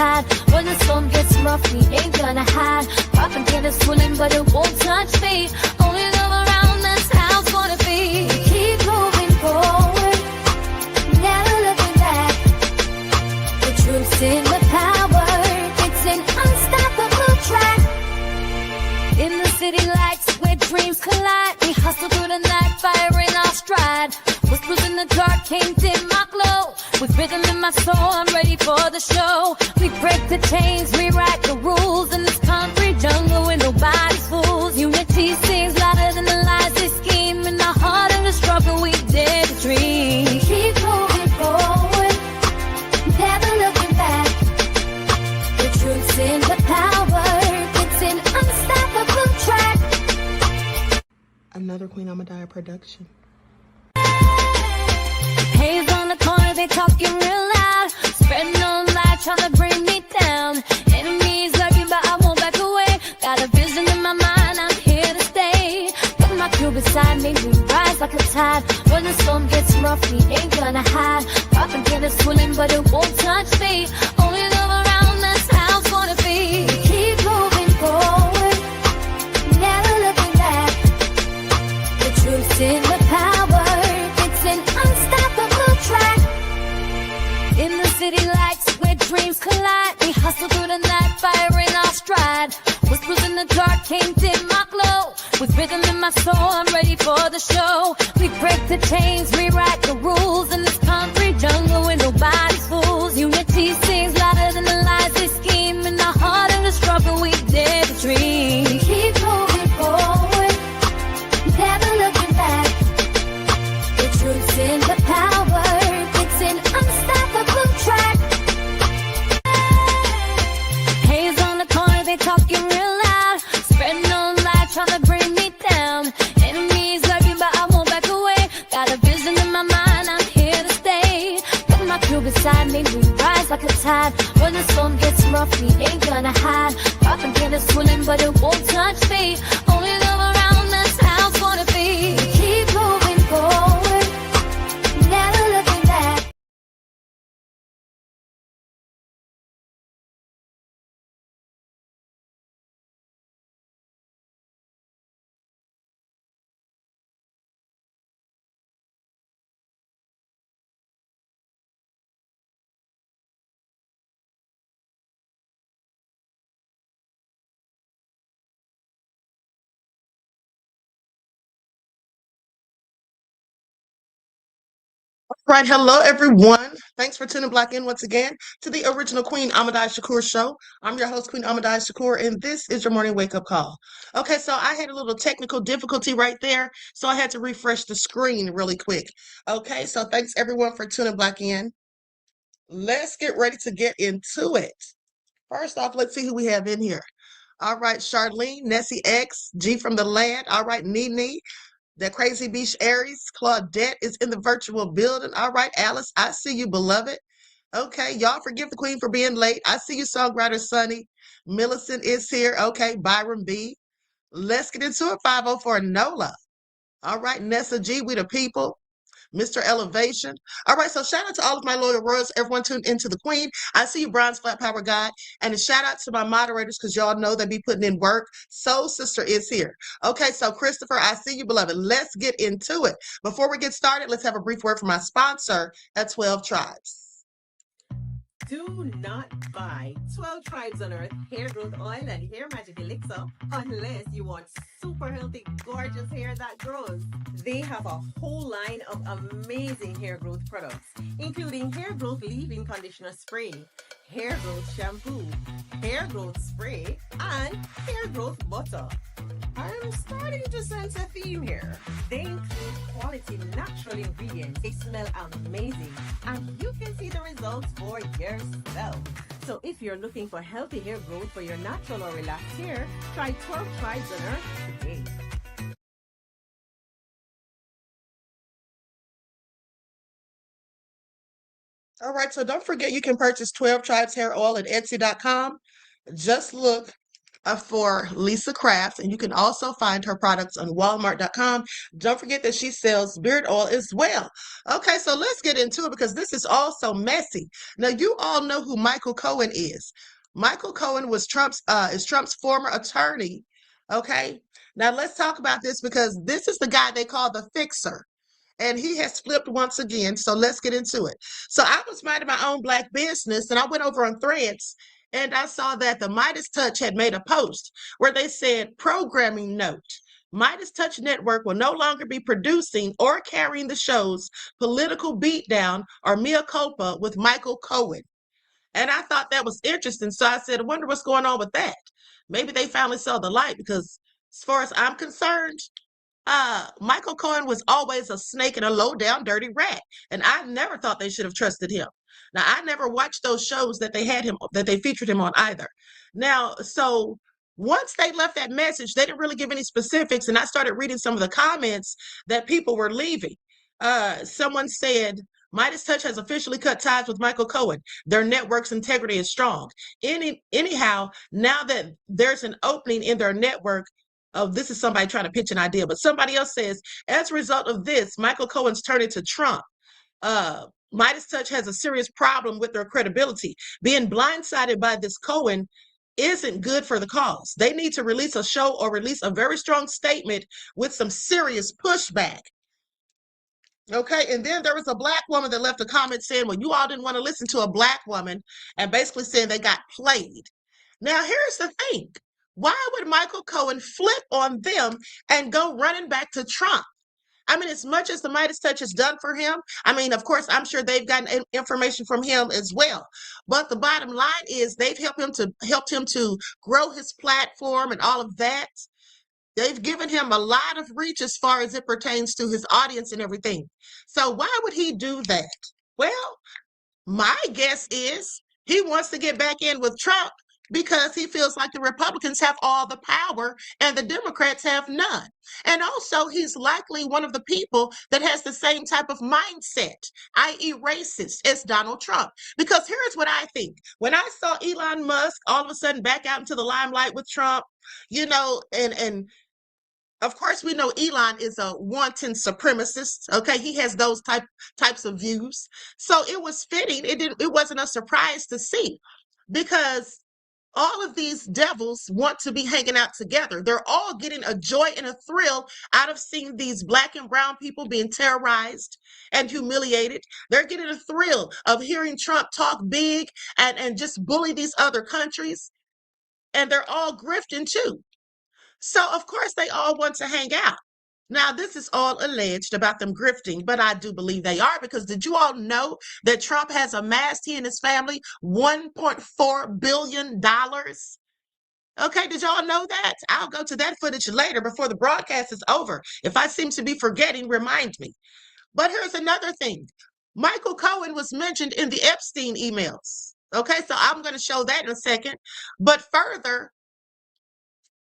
tide. When the storm gets rough, we ain't gonna hide. Propaganda swilling, but it won't touch me. Only love around, that's how it's gonna be. Keep moving forward, never looking back. The truth's in the power, it's an unstoppable track. In the city lights where dreams collide, we hustle through the night, fire in our stride. Whispers in the dark can't dim my glow. With rhythm in my soul, I'm ready for the show. We break the chains, rewrite the rules in this concrete jungle where nobody's fools. Unity sings louder than the lies they scheme. In the heart of the struggle, we dare to dream. Keep moving forward, never looking back. The truth's in the power, it's an unstoppable track. Another Queen Ahmadiyyah production. Haze on the corner, they talking real loud. Spreading no light, trying to bring me down. Enemies lurking, but I won't back away. Got a vision in my mind, I'm here to stay. Got my crew beside me, we rise like a tide. When the storm gets rough, we ain't gonna hide. Propaganda swilling, but it won't touch me. Only love around, that's how it's gonna be. Keep moving forward, never looking back. The truth's in the power, it's an unstoppable track. In the city lights where dreams collide, we hustle through the night, fire in our stride. Whispers in the dark can't dim my glow. With rhythm in my soul, I'm ready for the show. We break the chains, rewrite the rules in this concrete jungle where nobody's fools. Unity sings louder than the lies they scheme. In the heart of the struggle, we dare to dream. Keep moving forward, never looking back. The truth's in the power, it's an unstoppable track. Haze on the corner, they talking real loud. Spreading no light, trying to bring me down. Enemies lurking, but I won't back away. Got a vision in my mind, I'm here to stay. Got my crew beside me, we rise like a tide. When the storm gets rough, we ain't gonna hide. Propaganda swilling, but it won't touch me. Only love around, that's how it's gonna be. Keep moving forward, never looking back. Right, hello everyone. Thanks for tuning back in once again to the original Queen Ahmadiyyah Shakur show. I'm your host, Queen Ahmadiyyah Shakur, and this is your morning wake-up call. Okay, so I had a little technical difficulty right there, so I had to refresh the screen really quick. Okay, so thanks everyone for tuning back in. Let's get ready to get into it. First off, let's see who we have in here. All right, Charlene, Nessie X, G from the land. All right, Nene, that crazy beach Aries. Claudette is in the virtual building. All right, Alice, I see you, beloved. Okay, y'all forgive the queen for being late. I see you, songwriter Sunny. Millicent is here. Okay, Byron B. Let's get into it. 504 Nola. All right, Nessa G, we the people. Mr. Elevation. All right, so shout out to all of my loyal royals, everyone tuned into the Queen. I see you, Bronze Flat Power Guy. And a shout out to my moderators because y'all know they be putting in work. Soul Sister is here. Okay, so Christopher, I see you, beloved. Let's get into it. Before we get started, let's have a brief word from my sponsor at 12 Tribes. Do not buy 12 Tribes on Earth hair growth oil and hair magic elixir unless you want super healthy, gorgeous hair that grows. They have a whole line of amazing hair growth products, including hair growth leave-in conditioner spray, hair growth shampoo, hair growth spray, and hair growth butter. I'm starting to sense a theme here. They include quality natural ingredients. They smell amazing, and you can see the results for yourself. So if you're looking for healthy hair growth for your natural or relaxed hair, try 12 Tribes on Earth today. All right, so don't forget you can purchase 12 Tribes hair oil at Etsy.com. Just look for Lisa Crafts, and you can also find her products on Walmart.com. Don't forget that she sells beard oil as well. Okay, so let's get into it because this is all so messy. Now, you all know who Michael Cohen is. Michael Cohen was Trump's former attorney. Okay, now let's talk about this because this is the guy they call the fixer. And he has flipped once again. So let's get into it. So I was minding my own black business and I went over on Threads and I saw that the Midas Touch had made a post where they said, programming note, Midas Touch Network will no longer be producing or carrying the shows Political Beatdown or Mea Culpa with Michael Cohen. And I thought that was interesting. So I said, I wonder what's going on with that. Maybe they finally saw the light because as far as I'm concerned, Michael Cohen was always a snake and a low down dirty rat. And I never thought they should have trusted him. Now, I never watched those shows that they featured him on either. Now, so once they left that message, they didn't really give any specifics. And I started reading some of the comments that people were leaving. Someone said, Midas Touch has officially cut ties with Michael Cohen. Their network's integrity is strong. Anyhow, now that there's an opening in their network, oh, this is somebody trying to pitch an idea, but somebody else says, as a result of this, Michael Cohen's turning to Trump. Midas Touch has a serious problem with their credibility. Being blindsided by this Cohen isn't good for the cause. They need to release a show or release a very strong statement with some serious pushback. Okay, and then there was a black woman that left a comment saying, well, you all didn't want to listen to a black woman, and basically saying they got played. Now, here's the thing. Why would Michael Cohen flip on them and go running back to Trump? I mean, as much as the Midas Touch has done for him, I mean, of course, I'm sure they've gotten information from him as well. But the bottom line is they've helped him to grow his platform and all of that. They've given him a lot of reach as far as it pertains to his audience and everything. So why would he do that? Well, my guess is he wants to get back in with Trump because he feels like the Republicans have all the power and the Democrats have none. And also, he's likely one of the people that has the same type of mindset, i.e. racist, as Donald Trump. Because here's what I think. When I saw Elon Musk all of a sudden back out into the limelight with Trump, you know, and of course, we know Elon is a wanton supremacist. Okay, he has those types of views. So it was fitting. It wasn't a surprise to see, because all of these devils want to be hanging out together. They're all getting a joy and a thrill out of seeing these black and brown people being terrorized and humiliated. They're getting a thrill of hearing Trump talk big and just bully these other countries. And they're all grifting too. So, of course, they all want to hang out. Now, this is all alleged about them grifting, but I do believe they are, because did you all know that Trump has amassed, he and his family, $1.4 billion? Okay, did y'all know that? I'll go to that footage later before the broadcast is over. If I seem to be forgetting, remind me. But here's another thing. Michael Cohen was mentioned in the Epstein emails. Okay, so I'm going to show that in a second. But further,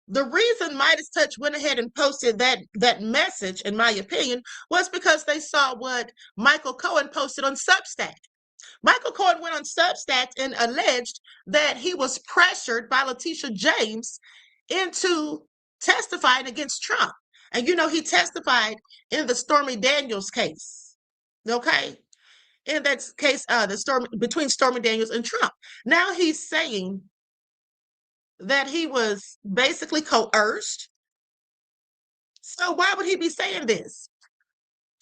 the reason Midas Touch went ahead and posted that message, in my opinion, was because they saw what Michael Cohen posted on Substack. Michael Cohen went on Substack and alleged that he was pressured by Letitia James into testifying against Trump. And you know, he testified in the Stormy Daniels case. Okay? In that case, between Stormy Daniels and Trump. Now he's saying that he was basically coerced. So why would he be saying this?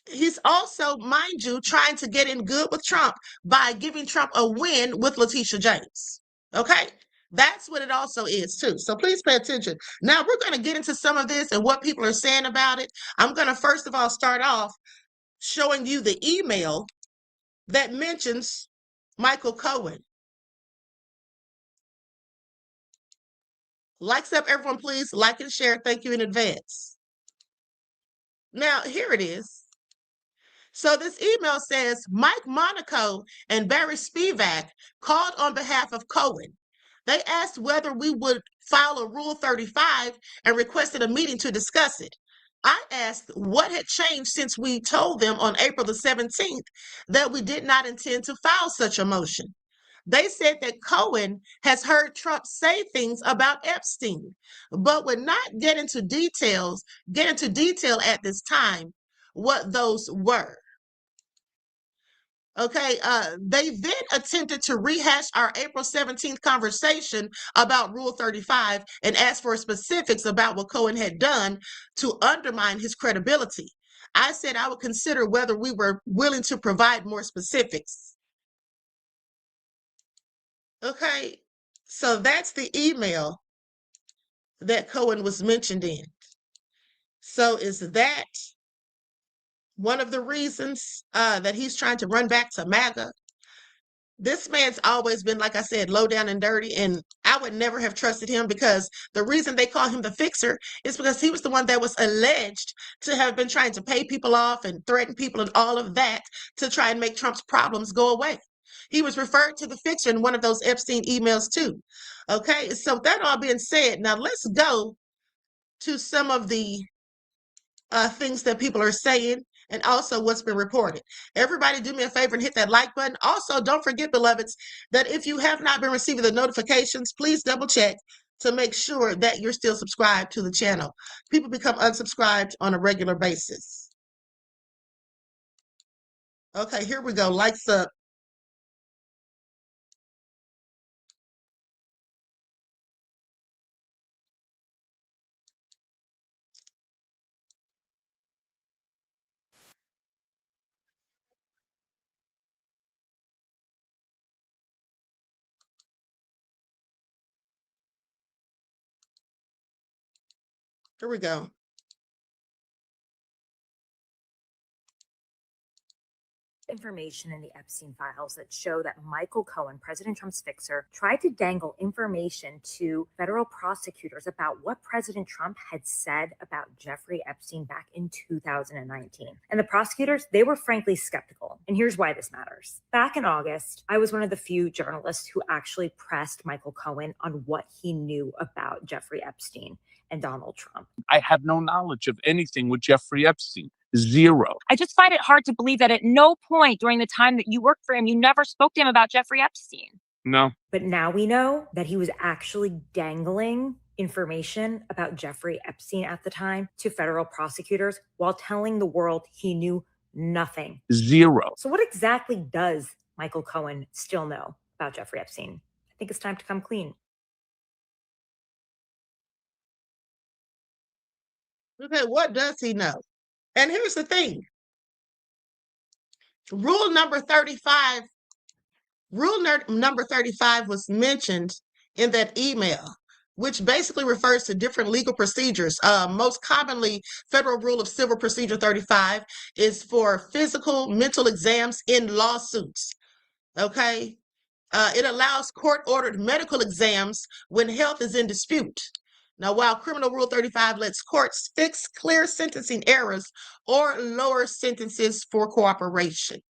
He's also, mind you, trying to get in good with Trump by giving Trump a win with Letitia James. Okay? That's what it also is too. So please pay attention. Now we're going to get into some of this and what people are saying about it. I'm going to first of all start off showing you the email that mentions Michael Cohen. Likes up, everyone, please. Like and share. Thank you in advance. Now, here it is. So this email says, Mike Monaco and Barry Spivak called on behalf of Cohen. They asked whether we would file a Rule 35 and requested a meeting to discuss it. I asked what had changed since we told them on April the 17th that we did not intend to file such a motion. They said that Cohen has heard Trump say things about Epstein, but would not get into detail at this time what those were. Okay, they then attempted to rehash our April 17th conversation about Rule 35 and asked for specifics about what Cohen had done to undermine his credibility. I said I would consider whether we were willing to provide more specifics. Okay, so that's the email that Cohen was mentioned in. So is that one of the reasons that he's trying to run back to MAGA? This man's always been, like I said, low down and dirty, and I would never have trusted him, because the reason they call him the fixer is because he was the one that was alleged to have been trying to pay people off and threaten people and all of that to try and make Trump's problems go away. He was referred to the fixer in one of those Epstein emails too. Okay, so that all being said, now let's go to some of the things that people are saying and also what's been reported. Everybody do me a favor and hit that like button. Also, don't forget, beloveds, that if you have not been receiving the notifications, please double check to make sure that you're still subscribed to the channel. People become unsubscribed on a regular basis. Okay, here we go. Likes up. Here we go. Information in the Epstein files that show that Michael Cohen, President Trump's fixer, tried to dangle information to federal prosecutors about what President Trump had said about Jeffrey Epstein back in 2019. And the prosecutors, they were frankly skeptical. And here's why this matters. Back in August, I was one of the few journalists who actually pressed Michael Cohen on what he knew about Jeffrey Epstein and Donald Trump. I have no knowledge of anything with Jeffrey Epstein. Zero. I just find it hard to believe that at no point during the time that you worked for him, you never spoke to him about Jeffrey Epstein. No. But now we know that he was actually dangling information about Jeffrey Epstein at the time to federal prosecutors while telling the world he knew nothing. Zero. So what exactly does Michael Cohen still know about Jeffrey Epstein? I think it's time to come clean. Okay, what does he know? And here's the thing. Rule number 35 was mentioned in that email, which basically refers to different legal procedures. Most commonly, Federal Rule of Civil Procedure 35 is for physical, mental exams in lawsuits. Okay? It allows court-ordered medical exams when health is in dispute. Now, while Criminal Rule 35 lets courts fix clear sentencing errors or lower sentences for cooperation.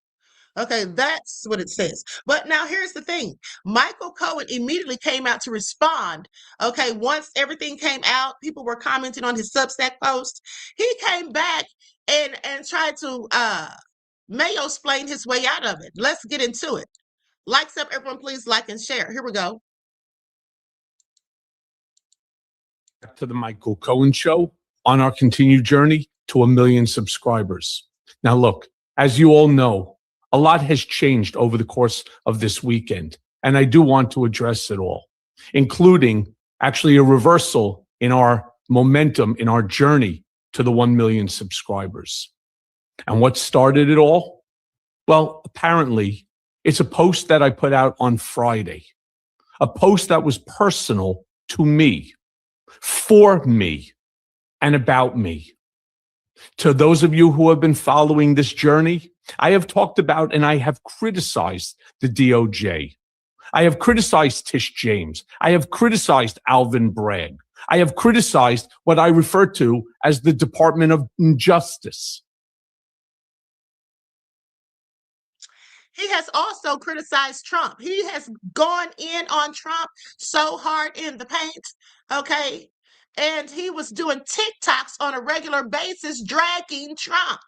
Okay, that's what it says. But now here's the thing. Michael Cohen immediately came out to respond. Okay, once everything came out, people were commenting on his Substack post. He came back and tried to mayo-splain his way out of it. Let's get into it. Likes up, everyone, please like and share. Here we go. To the Michael Cohen Show on our continued journey to 1 million subscribers. Now, look, as you all know, a lot has changed over the course of this weekend, and I do want to address it all, including actually a reversal in our momentum, in our journey to the 1 million subscribers. And what started it all? Well, apparently, it's a post that I put out on Friday, a post that was personal to me, for me, and about me. To those of you who have been following this journey, I have talked about and I have criticized the DOJ. I have criticized Tish James. I have criticized Alvin Bragg. I have criticized what I refer to as the Department of Justice. He has also criticized Trump. He has gone in on Trump so hard in the paint, okay? And he was doing TikToks on a regular basis, dragging Trump.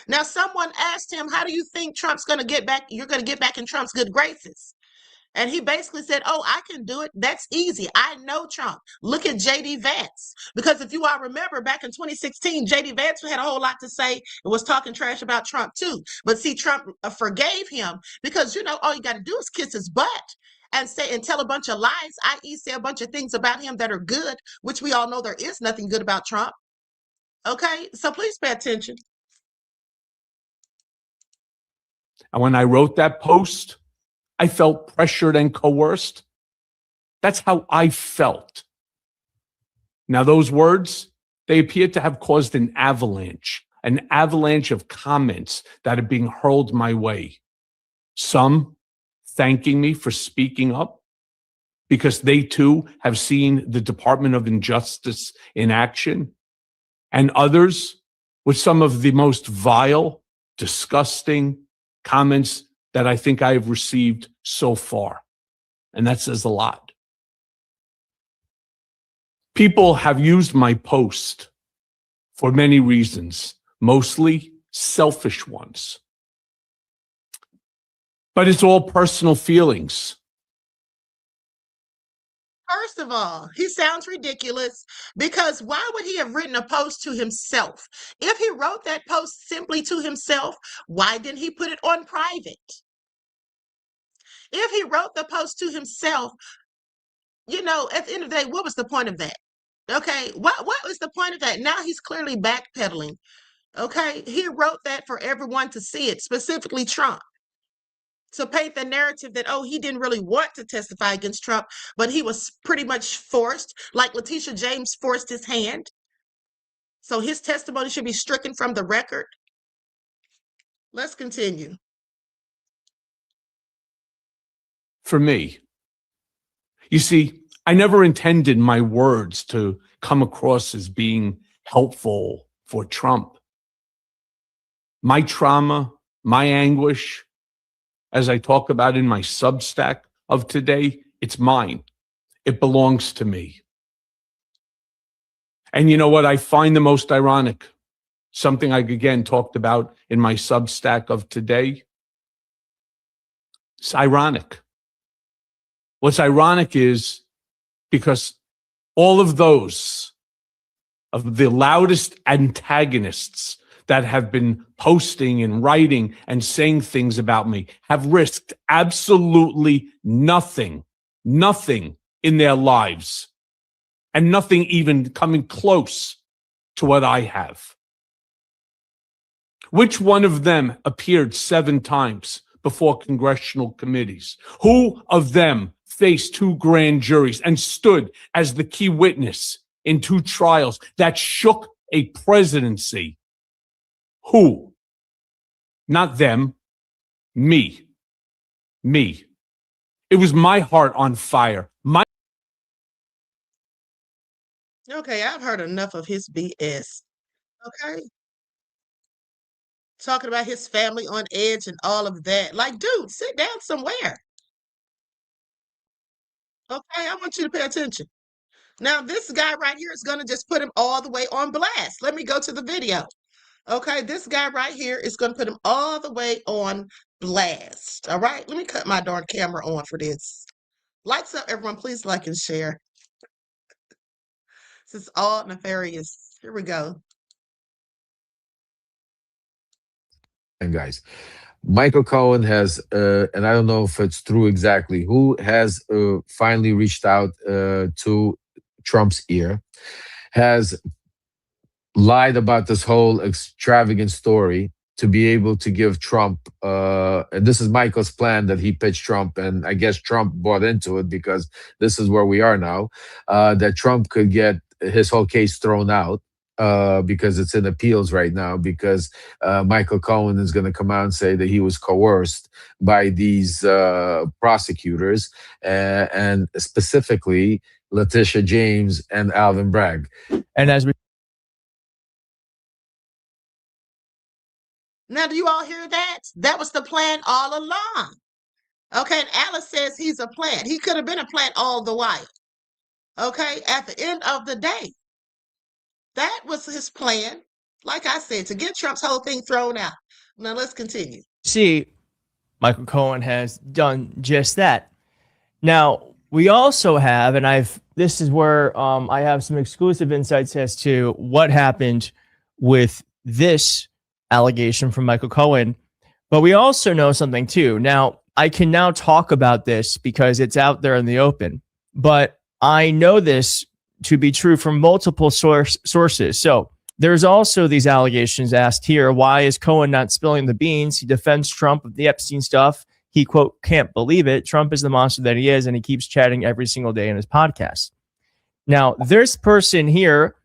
Now, someone asked him, how do you think Trump's going to get back? You're going to get back in Trump's good graces. And he basically said, oh, I can do it. That's easy. I know Trump. Look at J.D. Vance. Because if you all remember, back in 2016, J.D. Vance had a whole lot to say and was talking trash about Trump too. But see, Trump forgave him because, all you got to do is kiss his butt and say and tell a bunch of lies, i.e. say a bunch of things about him that are good, which we all know there is nothing good about Trump. Okay, so please pay attention. And when I wrote that post, I felt pressured and coerced. That's how I felt. Now, those words, they appear to have caused an avalanche of comments that are being hurled my way. Some thanking me for speaking up because they too have seen the Department of Injustice in action, and others with some of the most vile, disgusting comments that I think I have received so far. And that says a lot. People have used my post for many reasons, mostly selfish ones. But it's all personal feelings. First of all, he sounds ridiculous because why would he have written a post to himself? If he wrote that post simply to himself, why didn't he put it on private? If he wrote the post to himself, at the end of the day, what was the point of that? Okay, what was the point of that? Now he's clearly backpedaling. Okay, he wrote that for everyone to see it, specifically Trump, to paint the narrative that, oh, he didn't really want to testify against Trump, but he was pretty much forced, like Letitia James forced his hand. So his testimony should be stricken from the record. Let's continue. For me, you see, I never intended my words to come across as being helpful for Trump. My trauma, my anguish, as I talk about in my Substack of today, it's mine. It belongs to me. And you know what I find the most ironic? Something I again talked about in my Substack of today. It's ironic. What's ironic is because all of those of the loudest antagonists that have been posting and writing and saying things about me have risked absolutely nothing in their lives, and nothing even coming close to what I have. Which one of them appeared 7 times before congressional committees? Who of them faced 2 grand juries and stood as the key witness in 2 trials that shook a presidency? Who? Not them. Me. It was my heart on fire. Okay, I've heard enough of his BS. Okay. Talking about his family on edge and all of that. Like, dude, sit down somewhere. Okay, I want you to pay attention. Now, this guy right here is going to just put him all the way on blast. Let me go to the video. Okay, this guy right here is going to put him all the way on blast. All right, let me cut my darn camera on for this. Lights up, everyone. Please like and share. This is all nefarious. Here we go. And guys, Michael Cohen has, and I don't know if it's true exactly, who has finally reached out to Trump's ear, has lied about this whole extravagant story to be able to give Trump, and this is Michael's plan that he pitched Trump, and I guess Trump bought into it because this is where we are now, that Trump could get his whole case thrown out. Because it's in appeals right now, because Michael Cohen is going to come out and say that he was coerced by these prosecutors, and specifically Letitia James and Alvin Bragg. And as we Now, do you all hear that? That was the plan all along. Okay, and Alice says he's a plant. He could have been a plant all the while. Okay, at the end of the day, that was his plan, like I said, to get Trump's whole thing thrown out. Now, let's continue. See, Michael Cohen has done just that. Now, we also have, and this is where I have some exclusive insights as to what happened with this allegation from Michael Cohen, but we also know something too. Now, I can now talk about this because it's out there in the open, but I know this to be true from multiple sources. So there's also these allegations asked here. Why is Cohen not spilling the beans? He defends Trump of the Epstein stuff. He, quote, can't believe it. Trump is the monster that he is, and he keeps chatting every single day in his podcast. Now, this person here,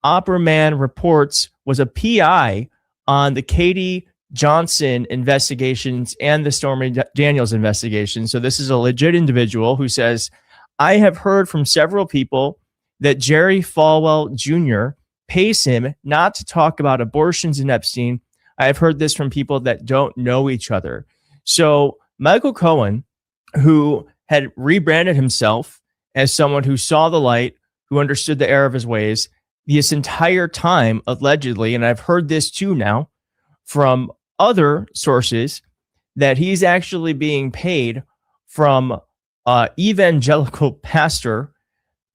Opera Man Reports, was a PI on the Katie Johnson investigations and the Stormy Daniels investigation. So this is a legit individual who says, I have heard from several people that Jerry Falwell Jr. pays him not to talk about abortions and Epstein. I have heard this from people that don't know each other. So Michael Cohen, who had rebranded himself as someone who saw the light, who understood the error of his ways, this entire time, allegedly, and I've heard this too now from other sources, that he's actually being paid from evangelical pastor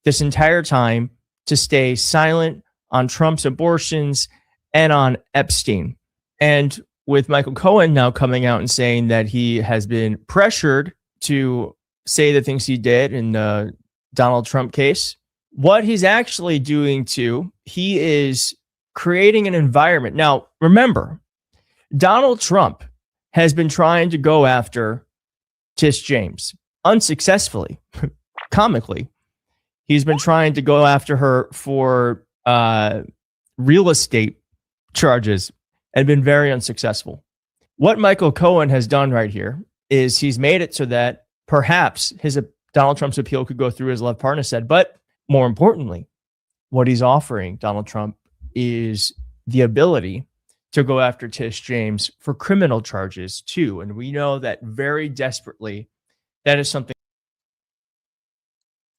this entire time to stay silent on Trump's abortions and on Epstein. And with Michael Cohen now coming out and saying that he has been pressured to say the things he did in the Donald Trump case, what he's actually doing too, he is creating an environment. Now, remember, Donald Trump has been trying to go after Tish James unsuccessfully, comically. He's been trying to go after her for real estate charges and been very unsuccessful. What Michael Cohen has done right here is he's made it so that perhaps Donald Trump's appeal could go through, as Lev Parnas said. But more importantly, what he's offering Donald Trump is the ability to go after Tish James for criminal charges too. And we know that very desperately, that is something.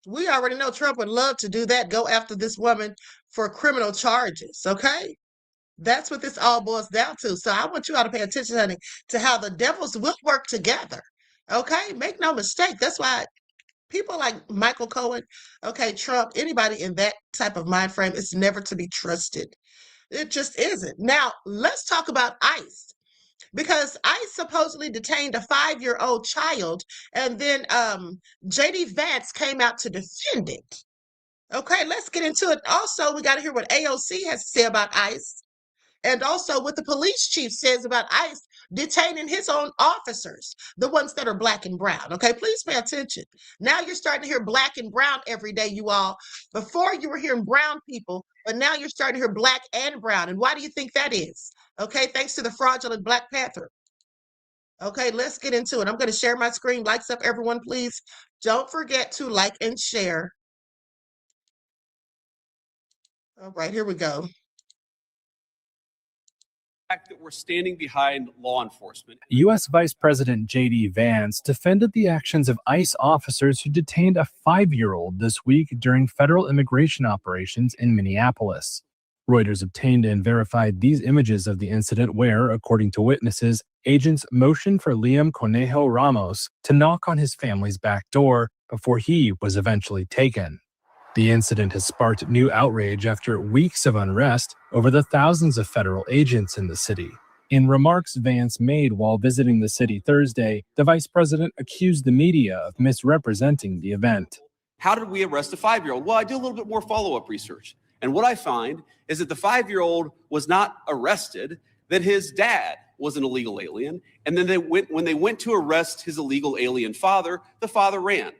We already know Trump would love to do that, go after this woman for criminal charges, okay? That's what this all boils down to. So I want you all to pay attention, honey, to how the devils will work together, okay? Make no mistake. That's why people like Michael Cohen, okay, Trump, anybody in that type of mind frame is never to be trusted. It just isn't. Now, let's talk about ICE. Because ICE supposedly detained a 5-year-old child, and then J.D. Vance came out to defend it. Okay, let's get into it. Also, we got to hear what AOC has to say about ICE, and also what the police chief says about ICE detaining his own officers, the ones that are black and brown. Okay, please pay attention. Now you're starting to hear black and brown every day, you all. Before you were hearing brown people, but now you're starting to hear black and brown. And why do you think that is? Okay, thanks to the fraudulent Black Panther. Okay, let's get into it. I'm going to share my screen. Likes up, everyone, please. Don't forget to like and share. All right, here we go. That we're standing behind law enforcement. U.S. Vice President J.D. Vance defended the actions of ICE officers who detained a 5-year-old this week during federal immigration operations in Minneapolis. Reuters obtained and verified these images of the incident where, according to witnesses, agents motioned for Liam Conejo Ramos to knock on his family's back door before he was eventually taken. The incident has sparked new outrage after weeks of unrest over the thousands of federal agents in the city. In remarks Vance made while visiting the city Thursday, the vice president accused the media of misrepresenting the event. How did we arrest a 5-year-old? Well, I did a little bit more follow-up research. And what I find is that the 5-year-old was not arrested, that his dad was an illegal alien. And then when they went to arrest his illegal alien father, the father ran.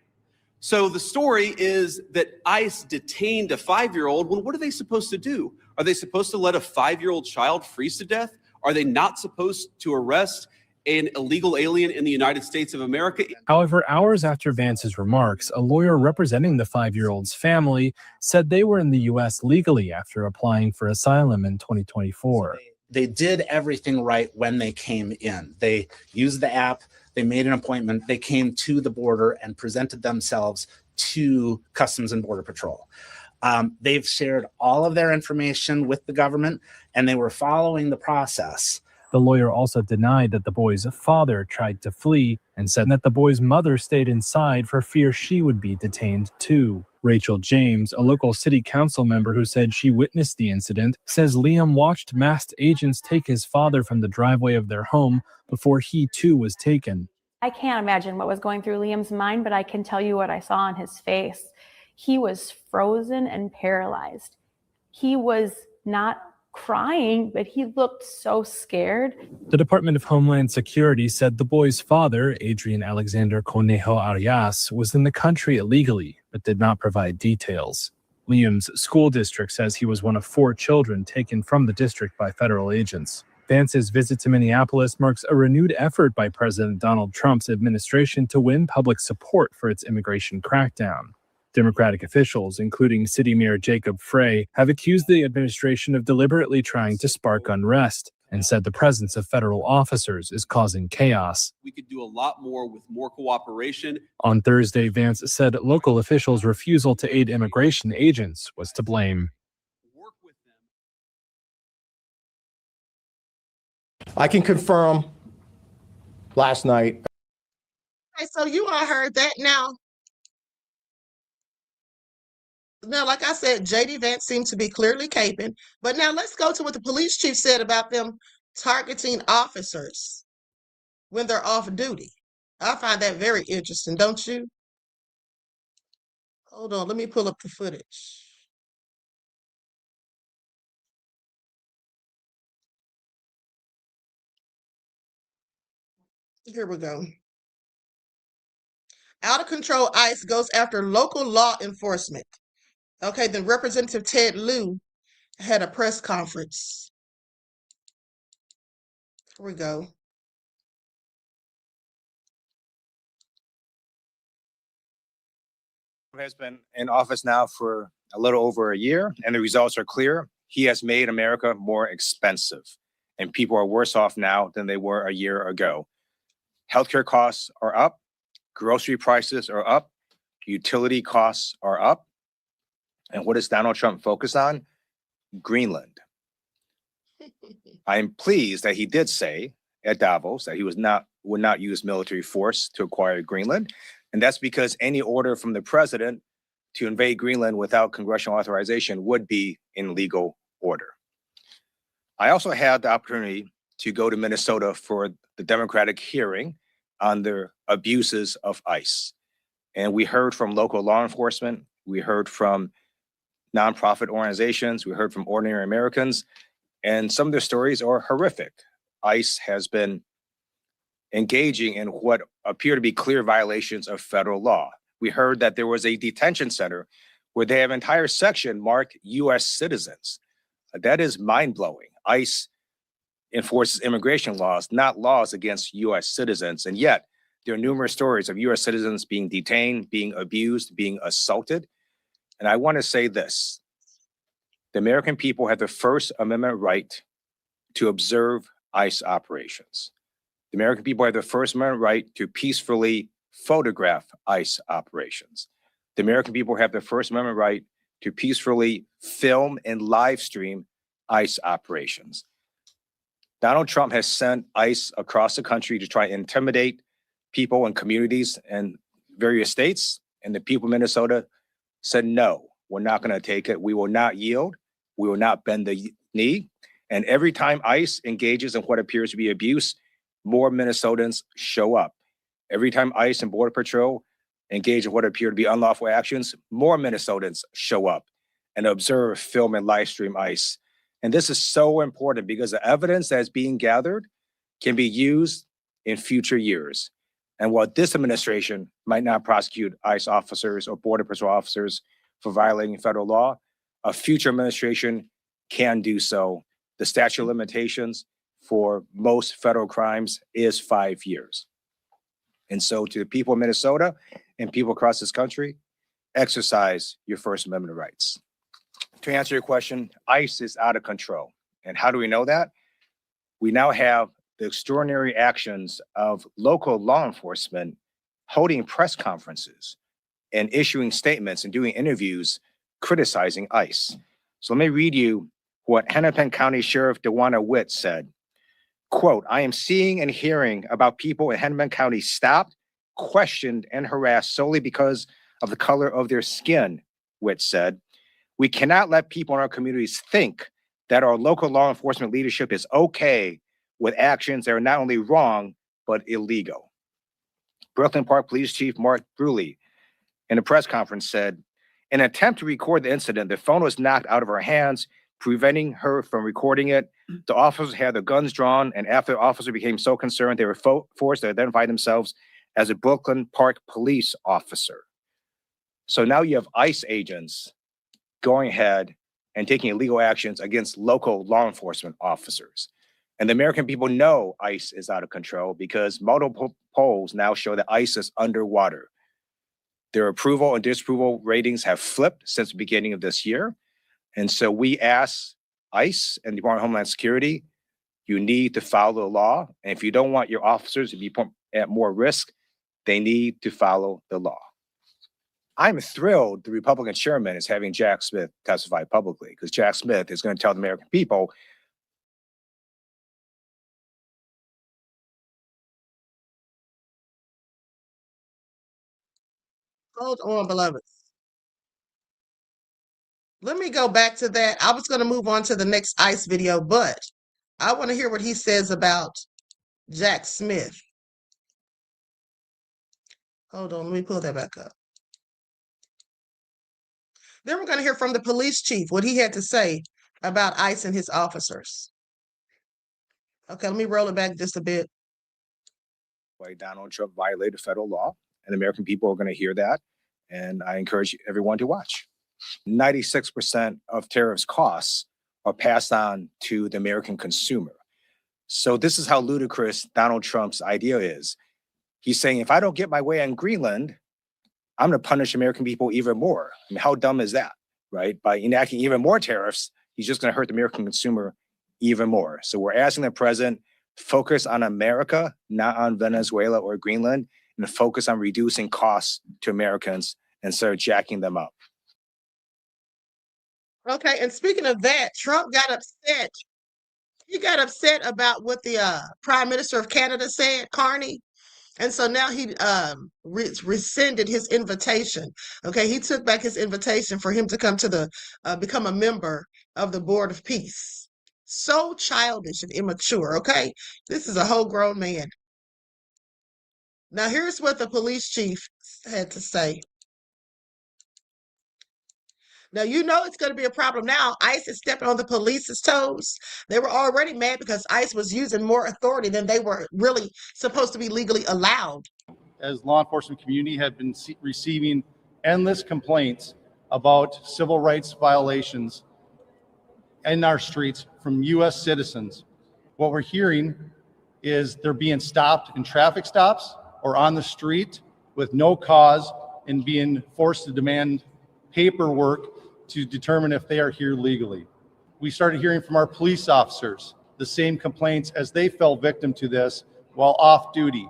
So the story is that ICE detained a 5-year-old. Well, what are they supposed to do? Are they supposed to let a 5-year-old child freeze to death? Are they not supposed to arrest an illegal alien in the United States of America? However, hours after Vance's remarks, a lawyer representing the 5-year-old's family said they were in the U.S. legally after applying for asylum in 2024. They did everything right when they came in. They used the app, they made an appointment, they came to the border and presented themselves to Customs and Border Patrol. They've shared all of their information with the government, and they were following the process The lawyer also denied that the boy's father tried to flee and said that the boy's mother stayed inside for fear she would be detained too. Rachel James, a local city council member who said she witnessed the incident, says Liam watched masked agents take his father from the driveway of their home before he too was taken. I can't imagine what was going through Liam's mind, but I can tell you what I saw on his face. He was frozen and paralyzed. He was not crying, but he looked so scared. The Department of Homeland Security said the boy's father, Adrian Alexander Conejo Arias, was in the country illegally, but did not provide details. Liam's school district says he was one of 4 children taken from the district by federal agents. Vance's visit to Minneapolis marks a renewed effort by President Donald Trump's administration to win public support for its immigration crackdown. Democratic officials, including City Mayor Jacob Frey, have accused the administration of deliberately trying to spark unrest and said the presence of federal officers is causing chaos. We could do a lot more with more cooperation. On Thursday, Vance said local officials' refusal to aid immigration agents was to blame. Work with them. I can confirm last night. Okay, so you all heard that now. Now, like I said, J.D. Vance seemed to be clearly caping. But now let's go to what the police chief said about them targeting officers when they're off duty. I find that very interesting, don't you? Hold on, let me pull up the footage. Here we go. Out of control ICE goes after local law enforcement. Okay, then Representative Ted Lieu had a press conference. Here we go. Has been in office now for a little over a year, and the results are clear. He has made America more expensive, and people are worse off now than they were a year ago. Healthcare costs are up, grocery prices are up, utility costs are up. And what does Donald Trump focus on? Greenland. I am pleased that he did say at Davos that he would not use military force to acquire Greenland. And that's because any order from the president to invade Greenland without congressional authorization would be in legal order. I also had the opportunity to go to Minnesota for the Democratic hearing on the abuses of ICE. And we heard from local law enforcement, we heard from nonprofit organizations, we heard from ordinary Americans, and some of their stories are horrific. ICE has been engaging in what appear to be clear violations of federal law. We heard that there was a detention center where they have an entire section marked U.S. citizens. That is mind-blowing. ICE enforces immigration laws, not laws against U.S. citizens. And yet, there are numerous stories of U.S. citizens being detained, being abused, being assaulted. And I want to say this. The American people have the First Amendment right to observe ICE operations. The American people have the First Amendment right to peacefully photograph ICE operations. The American people have the First Amendment right to peacefully film and live stream ICE operations. Donald Trump has sent ICE across the country to try and intimidate people and communities in various states, and the people of Minnesota said, no, we're not going to take it. We will not yield. We will not bend the knee. And every time ICE engages in what appears to be abuse, more Minnesotans show up. Every time ICE and Border Patrol engage in what appear to be unlawful actions, more Minnesotans show up and observe, film, and live stream ICE. And this is so important because the evidence that is being gathered can be used in future years. And while this administration might not prosecute ICE officers or Border Patrol officers for violating federal law, a future administration can do so. The statute of limitations for most federal crimes is 5 years. And so to the people of Minnesota and people across this country, exercise your First Amendment rights. To answer your question, ICE is out of control. And how do we know that? We now have the extraordinary actions of local law enforcement holding press conferences and issuing statements and doing interviews criticizing ICE. So let me read you what Hennepin County Sheriff DeWanna Witt said. Quote, I am seeing and hearing about people in Hennepin County stopped, questioned, and harassed solely because of the color of their skin, Witt said. We cannot let people in our communities think that our local law enforcement leadership is okay with actions that are not only wrong, but illegal. Brooklyn Park Police Chief Mark Bruley, in a press conference, said, in an attempt to record the incident, the phone was knocked out of her hands, preventing her from recording it. The officers had their guns drawn, and after the officer became so concerned, they were forced to identify themselves as a Brooklyn Park police officer. So now you have ICE agents going ahead and taking illegal actions against local law enforcement officers. And the American people know ICE is out of control because multiple polls now show that ICE is underwater. Their approval and disapproval ratings have flipped since the beginning of this year. And so we ask ICE and the Department of Homeland Security, you need to follow the law. And if you don't want your officers to be put at more risk, they need to follow the law. I'm thrilled the Republican chairman is having Jack Smith testify publicly because Jack Smith is going to tell the American people Hold on, beloveds. Let me go back to that. I was going to move on to the next ICE video, but I want to hear what he says about Jack Smith. Hold on, let me pull that back up. Then we're going to hear from the police chief, what he had to say about ICE and his officers. Okay, let me roll it back just a bit. Why Donald Trump violated federal law, and the American people are going to hear that. And I encourage everyone to watch. 96% of tariffs costs are passed on to the American consumer. So this is how ludicrous Donald Trump's idea is. He's saying, if I don't get my way on Greenland, I'm going to punish American people even more. I mean, how dumb is that, right? By enacting even more tariffs, he's just going to hurt the American consumer even more. So we're asking the president, focus on America, not on Venezuela or Greenland, and focus on reducing costs to Americans instead of jacking them up. Okay, and speaking of that, Trump got upset. He got upset about what the Prime Minister of Canada said, Carney. And so now he rescinded his invitation. Okay, he took back his invitation for him to come to the become a member of the Board of Peace. So childish and immature. Okay, this is a whole grown man. Now here's what the police chief had to say. Now, you know it's going to be a problem now. ICE is stepping on the police's toes. They were already mad because ICE was using more authority than they were really supposed to be legally allowed. As law enforcement community have been receiving endless complaints about civil rights violations in our streets from U.S. citizens. What we're hearing is they're being stopped in traffic stops or on the street with no cause and being forced to demand paperwork to determine if they are here legally. We started hearing from our police officers the same complaints as they fell victim to this while off duty.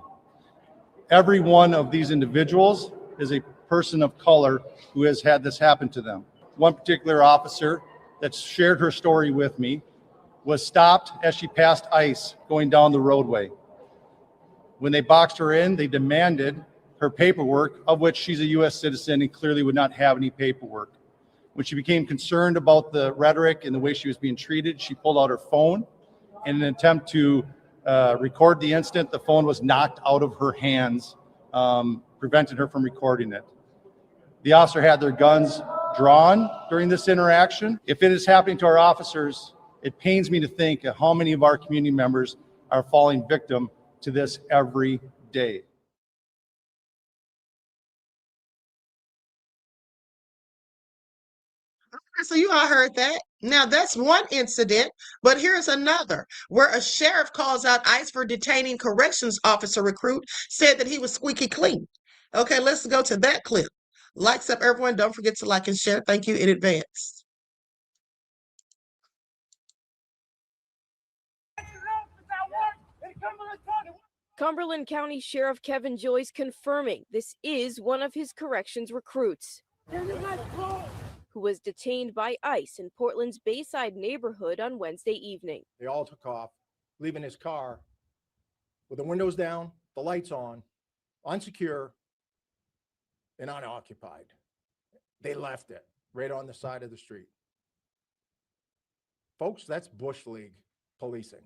Every one of these individuals is a person of color who has had this happen to them. One particular officer that shared her story with me was stopped as she passed ICE going down the roadway. When they boxed her in, they demanded her paperwork, of which she's a U.S. citizen and clearly would not have any paperwork. When she became concerned about the rhetoric and the way she was being treated, she pulled out her phone. In an attempt to record the incident, the phone was knocked out of her hands, preventing her from recording it. The officer had their guns drawn during this interaction. If it is happening to our officers, it pains me to think of how many of our community members are falling victim to this every day. So you all heard that. Now that's one incident, but here's another where a sheriff calls out ICE for detaining corrections officer recruit, said that he was squeaky clean. Okay, let's go to that clip. Likes up, everyone. Don't forget to like and share. Thank you in advance. Cumberland County Sheriff Kevin Joyce confirming this is one of his corrections recruits who was detained by ICE in Portland's Bayside neighborhood on Wednesday evening. They all took off. leaving his car with the windows down, the lights on, unsecure, and unoccupied. They left it right on the side of the street. Folks, that's Bush League policing.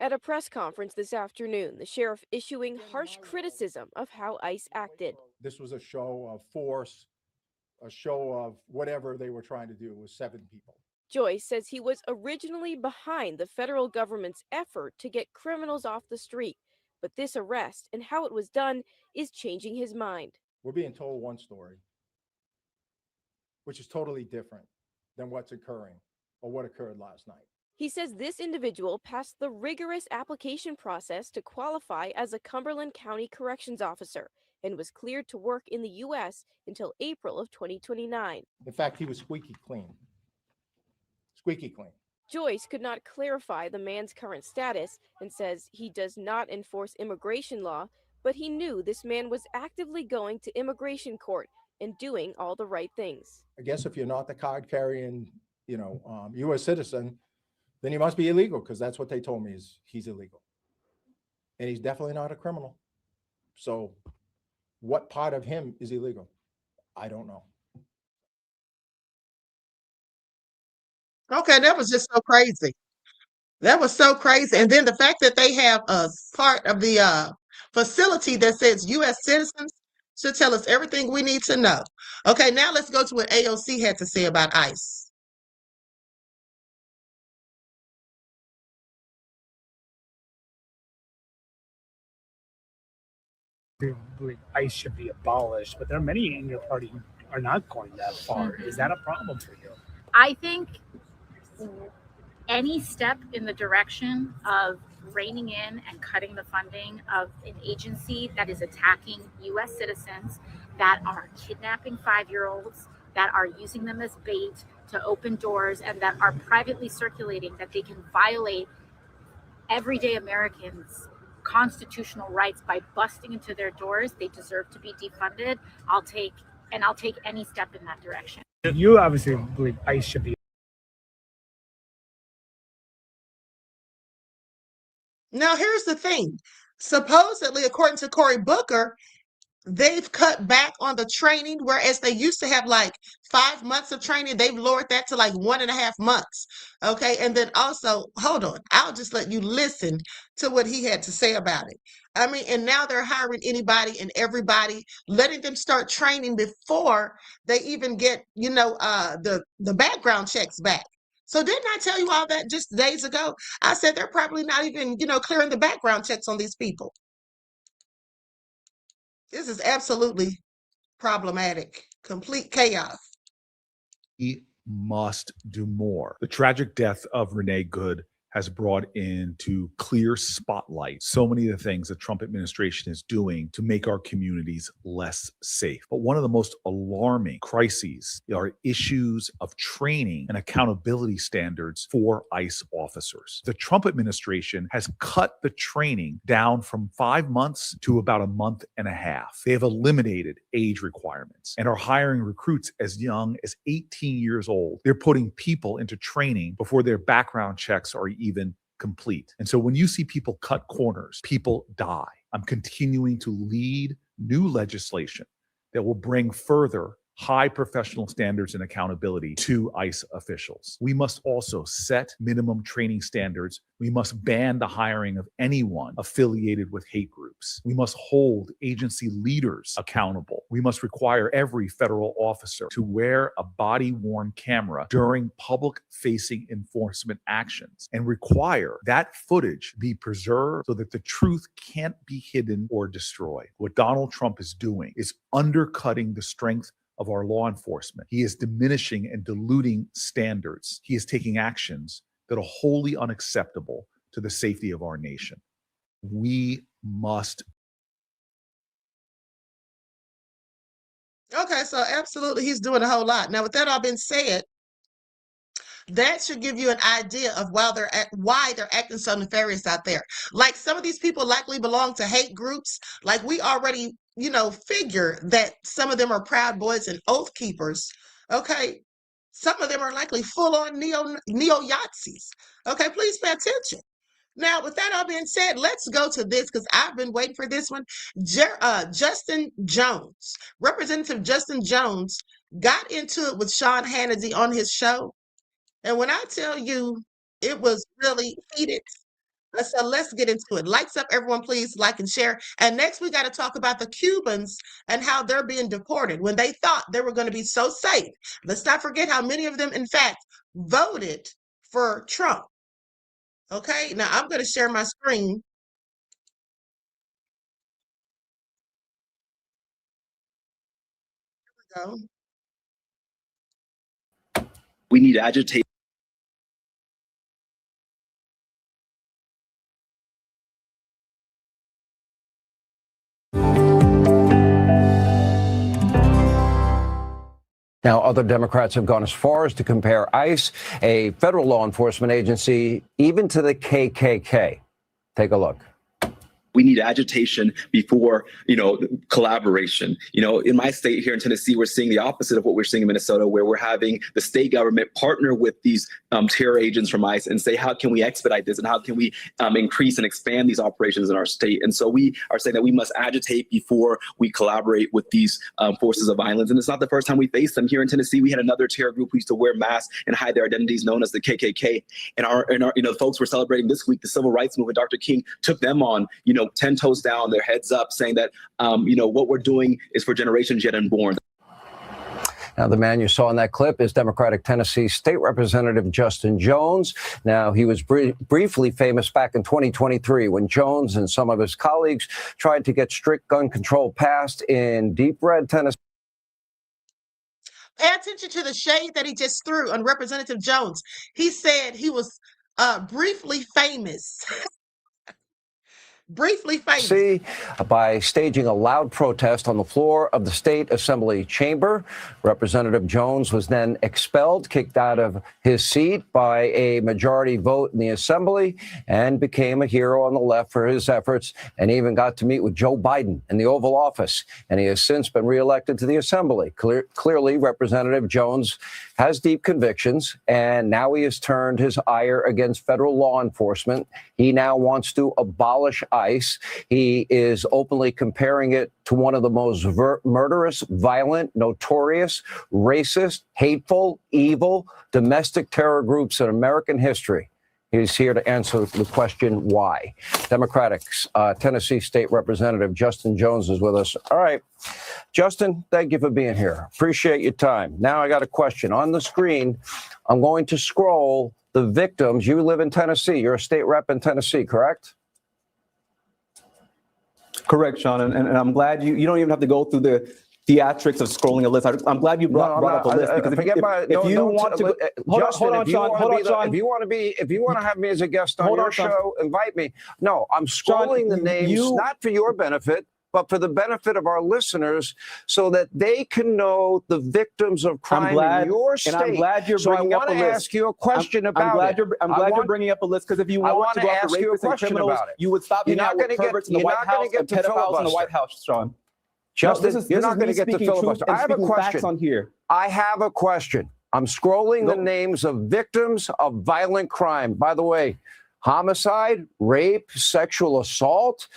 At a press conference this afternoon, the sheriff issuing harsh criticism of how ICE acted. This was a show of force, a show of whatever they were trying to do with 7 people. Joyce says he was originally behind the federal government's effort to get criminals off the street, but this arrest and how it was done is changing his mind. We're being told one story, which is totally different than what's occurring or what occurred last night. He says this individual passed the rigorous application process to qualify as a Cumberland County Corrections Officer and was cleared to work in the U.S. until April of 2029. In fact, he was squeaky clean. Squeaky clean. Joyce could not clarify the man's current status and says he does not enforce immigration law, but he knew this man was actively going to immigration court and doing all the right things. I guess if you're not the card carrying, U.S. citizen, then he must be illegal, because that's what they told me, is he's illegal. And he's definitely not a criminal. So what part of him is illegal? I don't know. Okay, that was just so crazy. That was so crazy. And then the fact that they have a part of the facility that says U.S. citizens should tell us everything we need to know. Okay, now let's go to what AOC had to say about ICE. Believe ICE should be abolished, but there are many in your party who are not going that far. Is that a problem for you? I think any step in the direction of reining in and cutting the funding of an agency that is attacking U.S. citizens, that are kidnapping 5-year-olds, that are using them as bait to open doors, and that are privately circulating that they can violate everyday Americans' constitutional rights by busting into their doors, they deserve to be defunded. I'll take any step in that direction. You obviously believe ICE should be. Now, here's the thing. Supposedly, according to Cory Booker, they've cut back on the training, whereas they used to have like 5 months of training. They've lowered that to like 1.5 months. Okay. And then also, hold on, I'll just let you listen to what he had to say about it. I mean, and now they're hiring anybody and everybody, letting them start training before they even get, the background checks back. So didn't I tell you all that just days ago? I said they're probably not even, clearing the background checks on these people. This is absolutely problematic, complete chaos. We must do more. The tragic death of Renee Good has brought into clear spotlight so many of the things the Trump administration is doing to make our communities less safe. But one of the most alarming crises are issues of training and accountability standards for ICE officers. The Trump administration has cut the training down from 5 months to about 1.5 months. They have eliminated age requirements and are hiring recruits as young as 18 years old. They're putting people into training before their background checks are even complete. And so when you see people cut corners, people die. I'm continuing to lead new legislation that will bring further high professional standards and accountability to ICE officials. We must also set minimum training standards. We must ban the hiring of anyone affiliated with hate groups. We must hold agency leaders accountable. We must require every federal officer to wear a body-worn camera during public-facing enforcement actions and require that footage be preserved so that the truth can't be hidden or destroyed. What Donald Trump is doing is undercutting the strength of our law enforcement. He is diminishing and diluting standards. He is taking actions that are wholly unacceptable to the safety of our nation. We must. Okay, so absolutely, he's doing a whole lot. Now, with that all been said, that should give you an idea of why they're acting so nefarious out there. Like, some of these people likely belong to hate groups. Like, we already, figure that some of them are Proud Boys and Oath Keepers. Okay, some of them are likely full-on neo-Yazis. Okay, please pay attention. Now, with that all being said, let's go to this because I've been waiting for this one. Justin Jones, Representative Justin Jones, got into it with Sean Hannity on his show. And when I tell you it was really heated, so let's get into it. Lights up, everyone, please like and share. And next, we got to talk about the Cubans and how they're being deported when they thought they were going to be so safe. Let's not forget how many of them, in fact, voted for Trump. Okay, now I'm going to share my screen. Here we go. We need to agitate. Now, other Democrats have gone as far as to compare ICE, a federal law enforcement agency, even to the KKK. Take a look. We need agitation before, collaboration. In my state here in Tennessee, we're seeing the opposite of what we're seeing in Minnesota, where we're having the state government partner with these terror agents from ICE and say, how can we expedite this and how can we increase and expand these operations in our state? And so we are saying that we must agitate before we collaborate with these forces of violence. And it's not the first time we face them. Here in Tennessee, we had another terror group who used to wear masks and hide their identities, known as the KKK. And our folks were celebrating this week the civil rights movement. Dr. King took them on, 10 toes down, their heads up, saying that, what we're doing is for generations yet unborn. Now, the man you saw in that clip is Democratic Tennessee State Representative Justin Jones. Now, he was briefly famous back in 2023 when Jones and some of his colleagues tried to get strict gun control passed in deep red Tennessee. Pay attention to the shade that he just threw on Representative Jones. He said he was briefly famous. Briefly famous. By staging a loud protest on the floor of the State Assembly chamber. Representative Jones was then expelled, kicked out of his seat by a majority vote in the Assembly, and became a hero on the left for his efforts, and even got to meet with Joe Biden in the Oval Office. And he has since been reelected to the Assembly. Clearly, Representative Jones has deep convictions, and now he has turned his ire against federal law enforcement. He now wants to abolish ICE. He is openly comparing it to one of the most murderous, violent, notorious, racist, hateful, evil, domestic terror groups in American history. He's here to answer the question, why? Democratic Tennessee State Representative Justin Jones is with us. All right. Justin, thank you for being here. Appreciate your time. Now I got a question. On the screen, I'm going to scroll the victims. You live in Tennessee. You're a state rep in Tennessee, correct? Correct, Sean. And I'm glad you don't even have to go through the theatrics of scrolling a list. I'm glad you brought up a list, because if you want to, hold on, Sean. If you want to have me as a guest on your show, invite me. No, I'm scrolling the names, not for your benefit, but for the benefit of our listeners, so that they can know the victims of crime in your state. And I'm glad you're bringing up a list. I want to ask you a question about it. I'm glad you're bringing up a list, because if you want to go after rapists and criminals, you would stop hanging out with perverts in the White House and pedophiles in the White House, Sean. Justin, you're not going to get the filibuster. I have a question. On here. I have a question. I'm scrolling the names of victims of violent crime. By the way, homicide, rape, sexual assault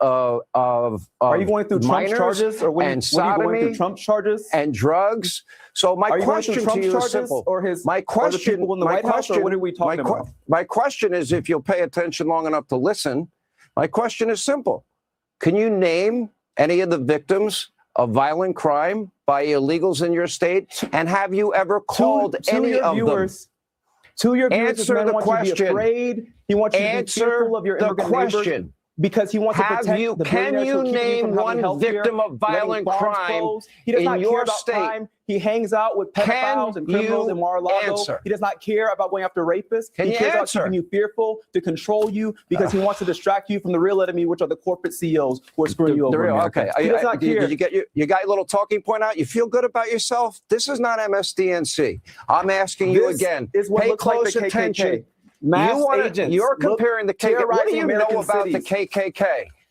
of are you going through Trump charges, or and sodomy, are you going through Trump charges and drugs? So my question to you is simple. My question, or the White House, or what are we talking about? My question is, if you'll pay attention long enough to listen, my question is simple. Can you name any of the victims of violent crime by illegals in your state? And have you ever called any of them? To your viewers, answer the question. You to be afraid. He wants you to be fearful of your immigrant neighbors, because he wants to protect the Can you name one victim of violent crime in your state? He hangs out with pedophiles and criminals in Mar-a-Lago. He does not care about going after rapists. He cares about keeping you fearful, to control you, because he wants to distract you from the real enemy, which are the corporate CEOs who are screwing you over. Okay. He does not care. Did you got your little talking point out? You feel good about yourself? This is not MSDNC. I'm asking you again. Pay close attention. Mass agents. You're comparing the KKK. What do you know about cities. the KKK?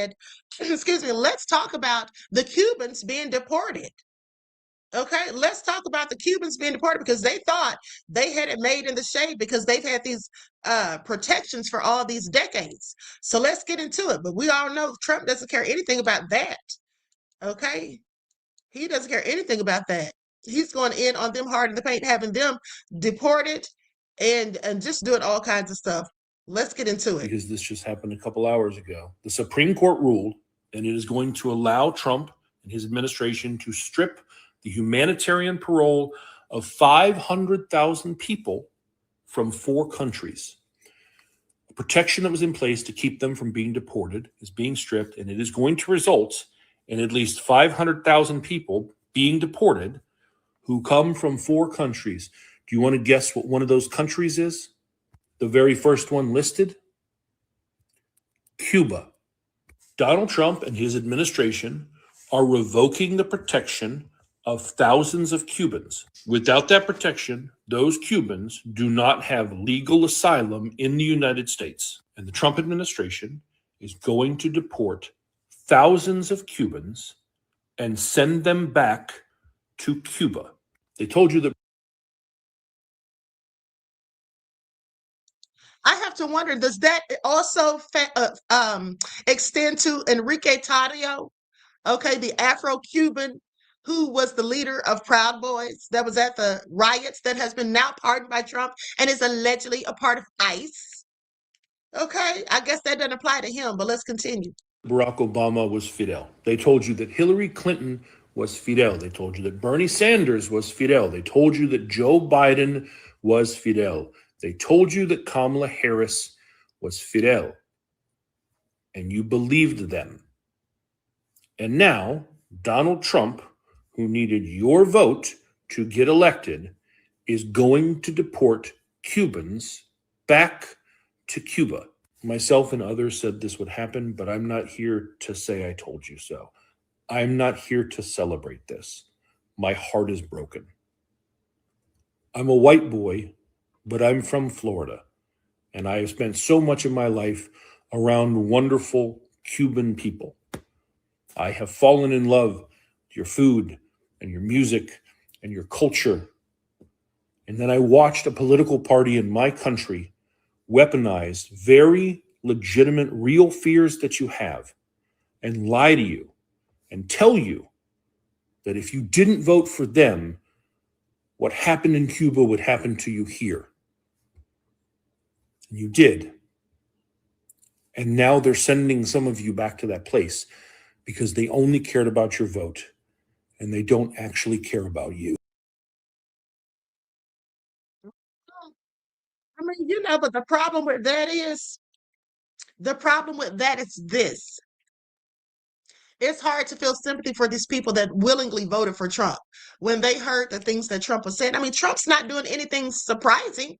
said, excuse me, let's talk about the Cubans being deported. Okay, let's talk about the Cubans being deported because they thought they had it made in the shade because they've had these protections for all these decades. So let's get into it. But we all know Trump doesn't care anything about that. Okay, he doesn't care anything about that. He's going in on them hard in the paint, having them deported and just doing all kinds of stuff. Let's get into it. Because this just happened a couple hours ago. The Supreme Court ruled, and it is going to allow Trump and his administration to strip the humanitarian parole of 500,000 people from 4 countries. The protection that was in place to keep them from being deported is being stripped, and it is going to result in at least 500,000 people being deported who come from 4 countries. Do you want to guess what one of those countries is? The very first one listed? Cuba. Donald Trump and his administration are revoking the protection of thousands of Cubans. Without that protection, those Cubans do not have legal asylum in the United States. And the Trump administration is going to deport thousands of Cubans and send them back to Cuba. They told you that. I have to wonder, does that also extend to Enrique Tarrio? Okay, the Afro-Cuban who was the leader of Proud Boys that was at the riots that has been now pardoned by Trump and is allegedly a part of ICE. Okay, I guess that doesn't apply to him, but let's continue. Barack Obama was Fidel. They told you that Hillary Clinton was Fidel. They told you that Bernie Sanders was Fidel. They told you that Joe Biden was Fidel. They told you that Kamala Harris was Fidel. And you believed them. And now, Donald Trump, who needed your vote to get elected, is going to deport Cubans back to Cuba. Myself and others said this would happen, but I'm not here to say I told you so. I'm not here to celebrate this. My heart is broken. I'm a white boy, but I'm from Florida, and I have spent so much of my life around wonderful Cuban people. I have fallen in love with your food and your music and your culture. And then I watched a political party in my country weaponize very legitimate, real fears that you have and lie to you and tell you that if you didn't vote for them, what happened in Cuba would happen to you here. And you did. And now they're sending some of you back to that place because they only cared about your vote and they don't actually care about you. I mean, but the problem with that is this. It's hard to feel sympathy for these people that willingly voted for Trump when they heard the things that Trump was saying. I mean, Trump's not doing anything surprising.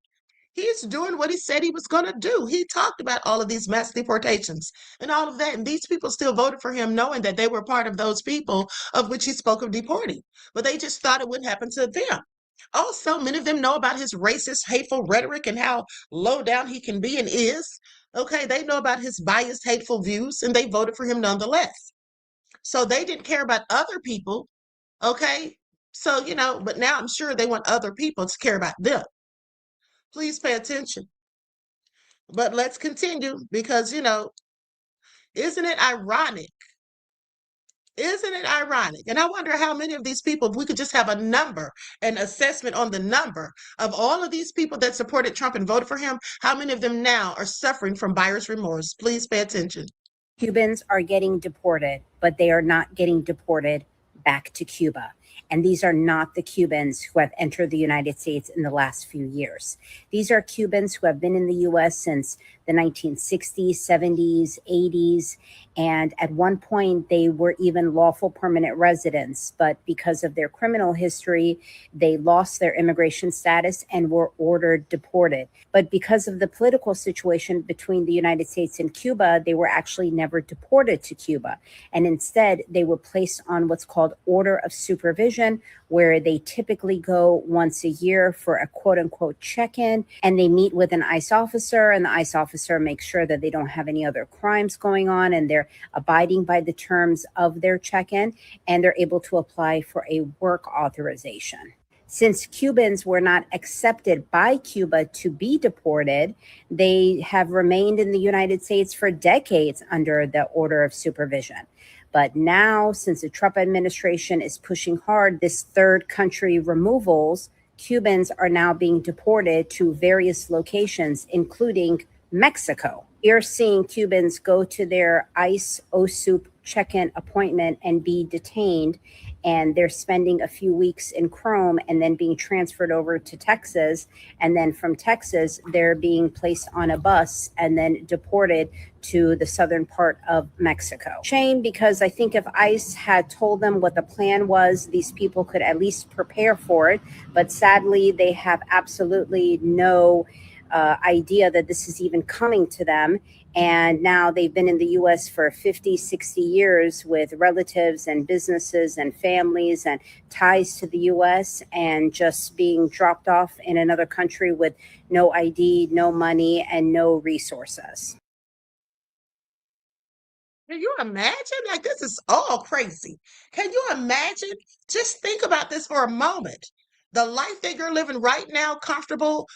He's doing what he said he was going to do. He talked about all of these mass deportations and all of that. And these people still voted for him knowing that they were part of those people of which he spoke of deporting. But they just thought it wouldn't happen to them. Also, many of them know about his racist, hateful rhetoric and how low down he can be and is. Okay, they know about his biased, hateful views, and they voted for him nonetheless. So they didn't care about other people. Okay, so, but now I'm sure they want other people to care about them. Please pay attention. But let's continue because, isn't it ironic? Isn't it ironic? And I wonder how many of these people, if we could just have a number, an assessment on the number of all of these people that supported Trump and voted for him, how many of them now are suffering from buyer's remorse? Please pay attention. Cubans are getting deported, but they are not getting deported back to Cuba. And these are not the Cubans who have entered the United States in the last few years. These are Cubans who have been in the U.S. since the 1960s, 70s, 80s. And at one point, they were even lawful permanent residents. But because of their criminal history, they lost their immigration status and were ordered deported. But because of the political situation between the United States and Cuba, they were actually never deported to Cuba. And instead, they were placed on what's called order of supervision, where they typically go once a year for a quote unquote check-in, and they meet with an ICE officer, and the ICE officer makes sure that they don't have any other crimes going on and they're abiding by the terms of their check-in, and they're able to apply for a work authorization. Since Cubans were not accepted by Cuba to be deported, they have remained in the United States for decades under the order of supervision. But now, since the Trump administration is pushing hard this third country removals, Cubans are now being deported to various locations, including Mexico. You're seeing Cubans go to their ICE OSUP check-in appointment and be detained, and they're spending a few weeks in Chrome and then being transferred over to Texas, and then from Texas they're being placed on a bus and then deported to the southern part of Mexico. Shame, because I think if ICE had told them what the plan was, these people could at least prepare for it, but sadly they have absolutely no idea that this is even coming to them. And now they've been in the US for 50, 60 years with relatives and businesses and families and ties to the US, and just being dropped off in another country with no ID, no money, and no resources. Can you imagine? Like, this is all crazy. Can you imagine? Just think about this for a moment. The life that you're living right now, comfortable,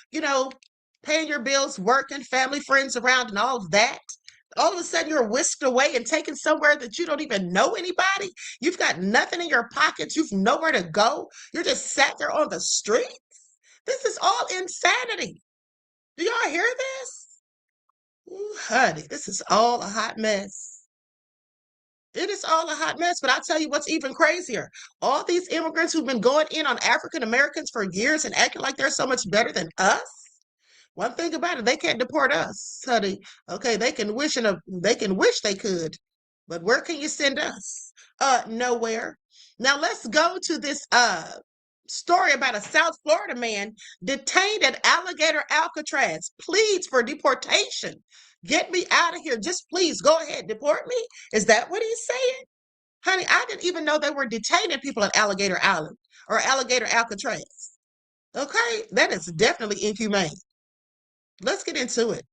paying your bills, working, family, friends around, and all of that. All of a sudden, you're whisked away and taken somewhere that you don't even know anybody. You've got nothing in your pockets. You've nowhere to go. You're just sat there on the streets. This is all insanity. Do y'all hear this? Ooh, honey, this is all a hot mess. It is all a hot mess, but I'll tell you what's even crazier. All these immigrants who've been going in on African Americans for years and acting like they're so much better than us. One thing about it, they can't deport us, honey. Okay, they can wish they could, but where can you send us? Nowhere. Now let's go to this story about a South Florida man detained at Alligator Alcatraz, pleads for deportation. Get me out of here. Just please go ahead, deport me. Is that what he's saying? Honey, I didn't even know they were detaining people at Alligator Island or Alligator Alcatraz. Okay, that is definitely inhumane. Let's get into it.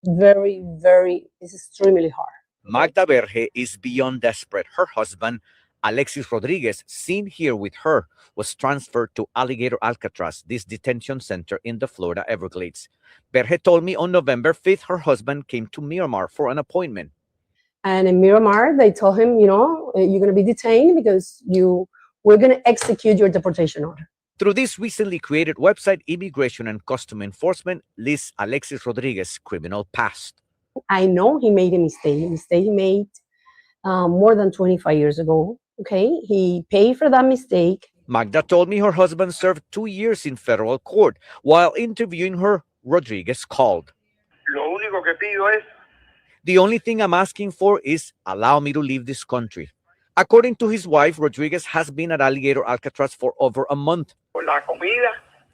It's extremely hard. Magda Verge is beyond desperate. Her husband, Alexis Rodriguez, seen here with her, was transferred to Alligator Alcatraz, this detention center in the Florida Everglades. Verge told me on November 5th her husband came to Miramar for an appointment. And in Miramar, they told him, you're going to be detained because we're going to execute your deportation order. Through this recently created website, Immigration and Customs Enforcement lists Alexis Rodriguez's criminal past. I know he made a mistake. He made more than 25 years ago. Okay, he paid for that mistake. Magda told me her husband served 2 years in federal court. While interviewing her, Rodriguez called. The only thing I'm asking for is allow me to leave this country. According to his wife, Rodriguez has been at Alligator Alcatraz for over a month.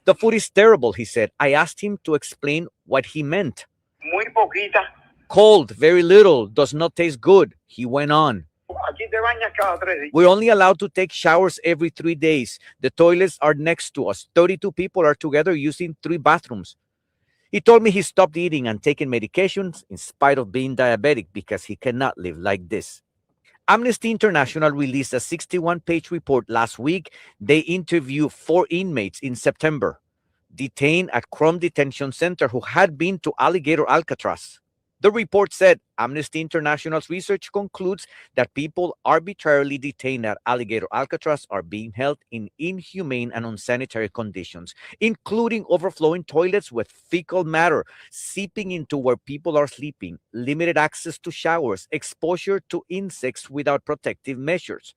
The food is terrible, he said. I asked him to explain what he meant. Muy poquita. Cold, very little, does not taste good, he went on. Aquí te bañas cada 3 días. We're only allowed to take showers every 3 days. The toilets are next to us. 32 people are together using 3 bathrooms. He told me he stopped eating and taking medications in spite of being diabetic because he cannot live like this. Amnesty International released a 61-page report last week. They interviewed 4 inmates in September, detained at Chrome Detention Center, who had been to Alligator Alcatraz. The report said Amnesty International's research concludes that people arbitrarily detained at Alligator Alcatraz are being held in inhumane and unsanitary conditions, including overflowing toilets with fecal matter seeping into where people are sleeping, limited access to showers, exposure to insects without protective measures.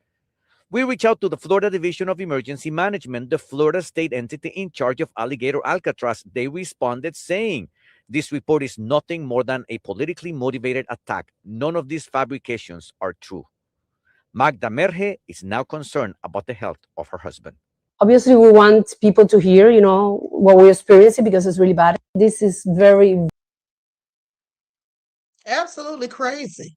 We reached out to the Florida Division of Emergency Management, the Florida state entity in charge of Alligator Alcatraz. They responded saying, this report is nothing more than a politically motivated attack. None of these fabrications are true. Magda Verge is now concerned about the health of her husband. Obviously, we want people to hear, what we're experiencing because it's really bad. This is very... Absolutely crazy.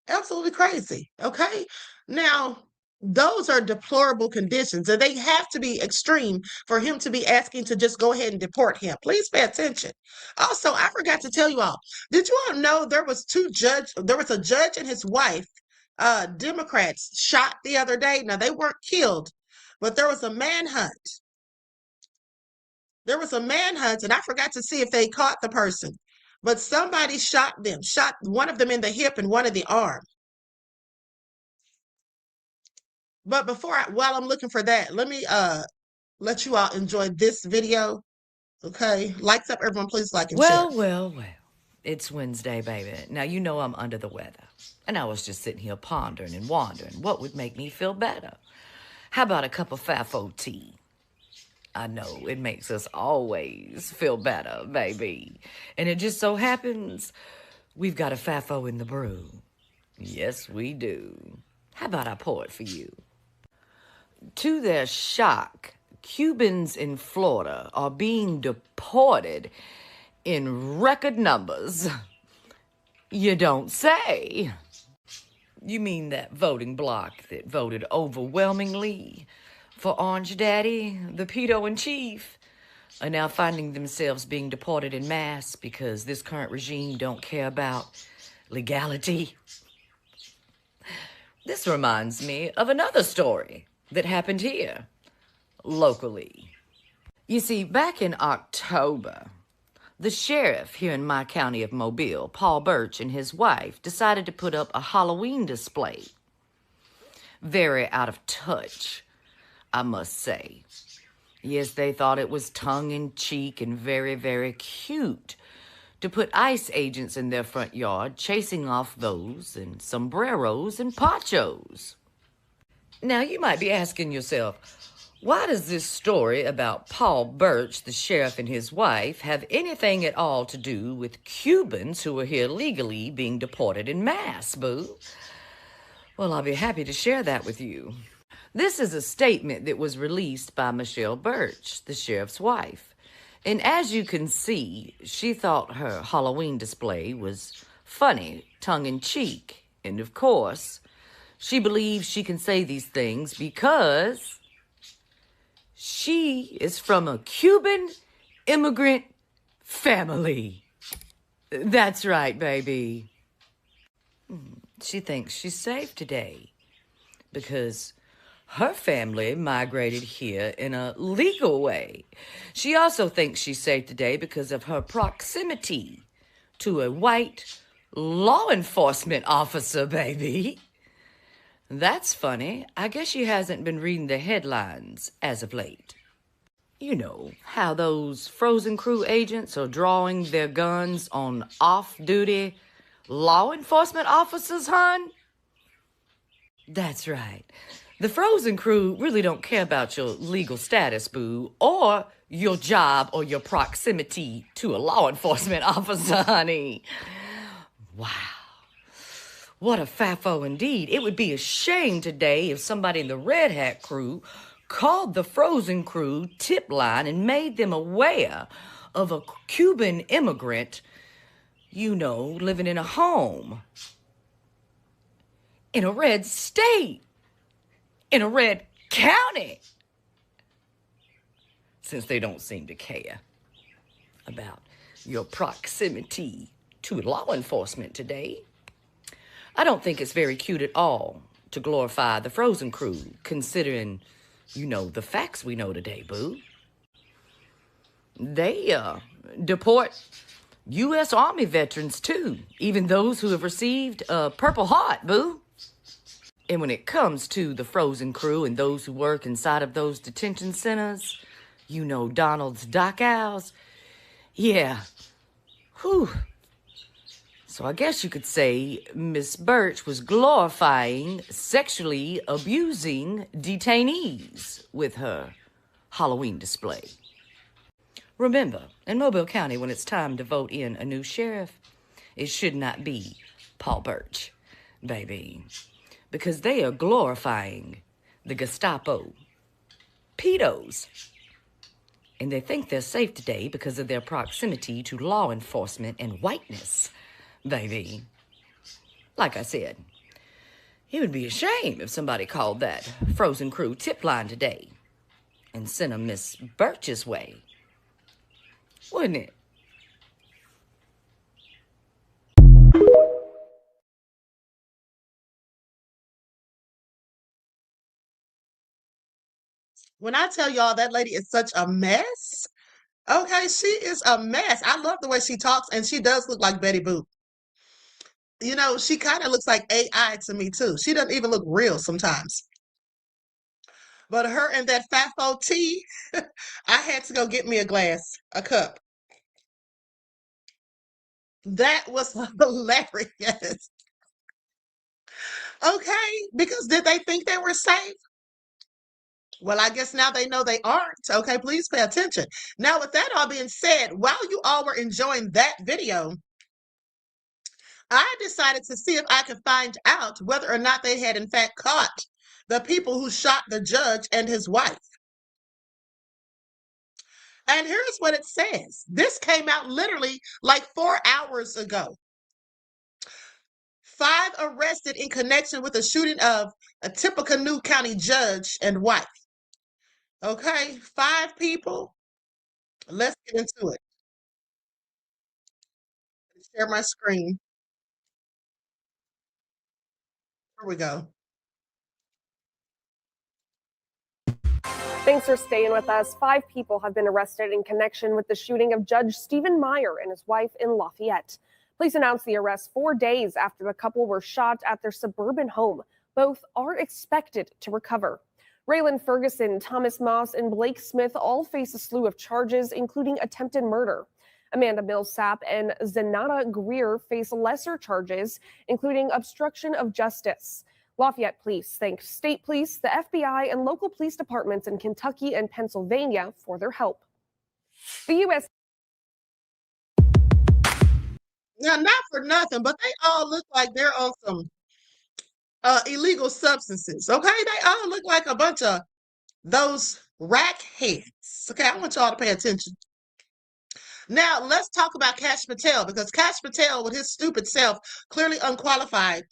Absolutely crazy. Okay. Now, those are deplorable conditions, and they have to be extreme for him to be asking to just go ahead and deport him. Please pay attention. Also, I forgot to tell you all, did you all know there was a judge and his wife, Democrats, shot the other day? Now, they weren't killed, but there was a manhunt. And I forgot to see if they caught the person, but somebody shot one of them in the hip and one in the arm. But while I'm looking for that, let me let you all enjoy this video. Okay, lights up, everyone. Please like and share. Well. It's Wednesday, baby. Now, you know I'm under the weather. And I was just sitting here pondering and wondering what would make me feel better. How about a cup of FAFO tea? I know it makes us always feel better, baby. And it just so happens we've got a FAFO in the brew. Yes, we do. How about I pour it for you? To their shock, Cubans in Florida are being deported in record numbers. You don't say. You mean that voting bloc that voted overwhelmingly for Orange Daddy, the pedo-in-chief, are now finding themselves being deported in mass because this current regime don't care about legality? This reminds me of another story that happened here, locally. You see, back in October, the sheriff here in my county of Mobile, Paul Birch, and his wife decided to put up a Halloween display. Very out of touch, I must say. Yes, they thought it was tongue-in-cheek and very, very cute to put ICE agents in their front yard chasing off those in sombreros and ponchos. Now, you might be asking yourself, why does this story about Paul Birch, the sheriff, and his wife have anything at all to do with Cubans who are here legally being deported in mass, boo? Well, I'll be happy to share that with you. This is a statement that was released by Michelle Birch, the sheriff's wife. And as you can see, she thought her Halloween display was funny, tongue-in-cheek. And of course, she believes she can say these things because she is from a Cuban immigrant family. That's right, baby. She thinks she's safe today because her family migrated here in a legal way. She also thinks she's safe today because of her proximity to a white law enforcement officer, baby. That's funny. I guess she hasn't been reading the headlines as of late. You know how those Frozen Crew agents are drawing their guns on off-duty law enforcement officers, hon? That's right. The Frozen Crew really don't care about your legal status, boo, or your job or your proximity to a law enforcement officer, honey. Wow. What a FAFO indeed. It would be a shame today if somebody in the Red Hat crew called the Frozen Crew tip line and made them aware of a Cuban immigrant, you know, living in a home in a red state, in a red county, since they don't seem to care about your proximity to law enforcement today. I don't think it's very cute at all to glorify the Frozen Crew, considering, you know, the facts we know today, boo. They deport U.S. Army veterans, too, even those who have received a Purple Heart, boo. And when it comes to the Frozen Crew and those who work inside of those detention centers, you know, Donald's dock owls, yeah, whew. So I guess you could say Miss Birch was glorifying sexually abusing detainees with her Halloween display. Remember, in Mobile County, when it's time to vote in a new sheriff, it should not be Paul Birch, baby, because they are glorifying the Gestapo, pedos, and they think they're safe today because of their proximity to law enforcement and whiteness, baby. Like I said, it would be a shame if somebody called that Frozen Crew tip line today and sent a Miss Birch's way, wouldn't it? When I tell y'all that lady is such a mess, okay, she is a mess. I love the way she talks, and she does look like Betty Boop. You know, she kind of looks like AI to me, too. She doesn't even look real sometimes. But her and that FAFO tea, I had to go get me a glass. a cup. That was hilarious. Okay, because did they think they were safe? Well, I guess now they know they aren't. Okay, please pay attention. Now, with that all being said, while you all were enjoying that video, I decided to see if I could find out whether or not they had in fact caught the people who shot the judge and his wife. And here's what it says. This came out literally like 4 hours ago. 5 arrested in connection with the shooting of a Tippecanoe County judge and wife. Okay, 5 people. Let's get into it. Share my screen. Here we go. Thanks for staying with us. 5 people have been arrested in connection with the shooting of Judge Stephen Meyer and his wife in Lafayette. Police announced the arrest 4 days after the couple were shot at their suburban home. Both are expected to recover. Raylan Ferguson, Thomas Moss, and Blake Smith all face a slew of charges, including attempted murder. Amanda Millsap and Zenata Greer face lesser charges, including obstruction of justice. Lafayette Police thanked state police, the FBI, and local police departments in Kentucky and Pennsylvania for their help. The U.S. Now, not for nothing, but they all look like they're on some illegal substances. Okay, they all look like a bunch of those rack heads. Okay, I want y'all to pay attention. Now, let's talk about Kash Patel, because Kash Patel, with his stupid self, clearly unqualified.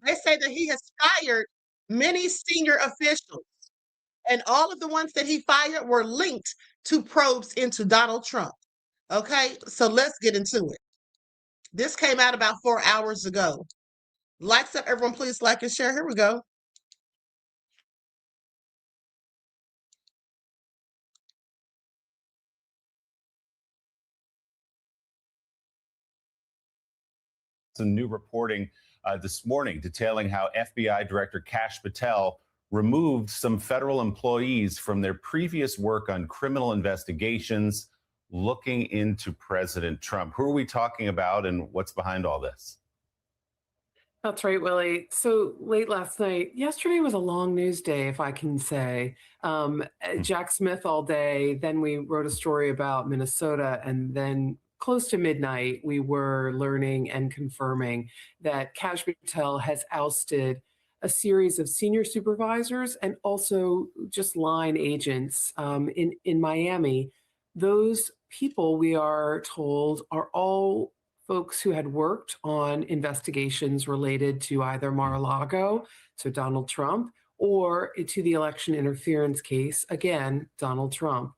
They say that he has fired many senior officials, and all of the ones that he fired were linked to probes into Donald Trump. Okay, so let's get into it. This came out about 4 hours ago. Likes up, everyone, please like and share. Here we go. Some new reporting this morning detailing how FBI Director Kash Patel removed some federal employees from their previous work on criminal investigations looking into President Trump. Who are we talking about, and what's behind all this? That's right, Willie. So late last night, yesterday was a long news day, if I can say. Jack Smith all day. Then we wrote a story about Minnesota, and then close to midnight, we were learning and confirming that Kash Patel has ousted a series of senior supervisors and also just line agents in Miami. Those people, we are told, are all folks who had worked on investigations related to either Mar-a-Lago, so Donald Trump, or to the election interference case, again, Donald Trump.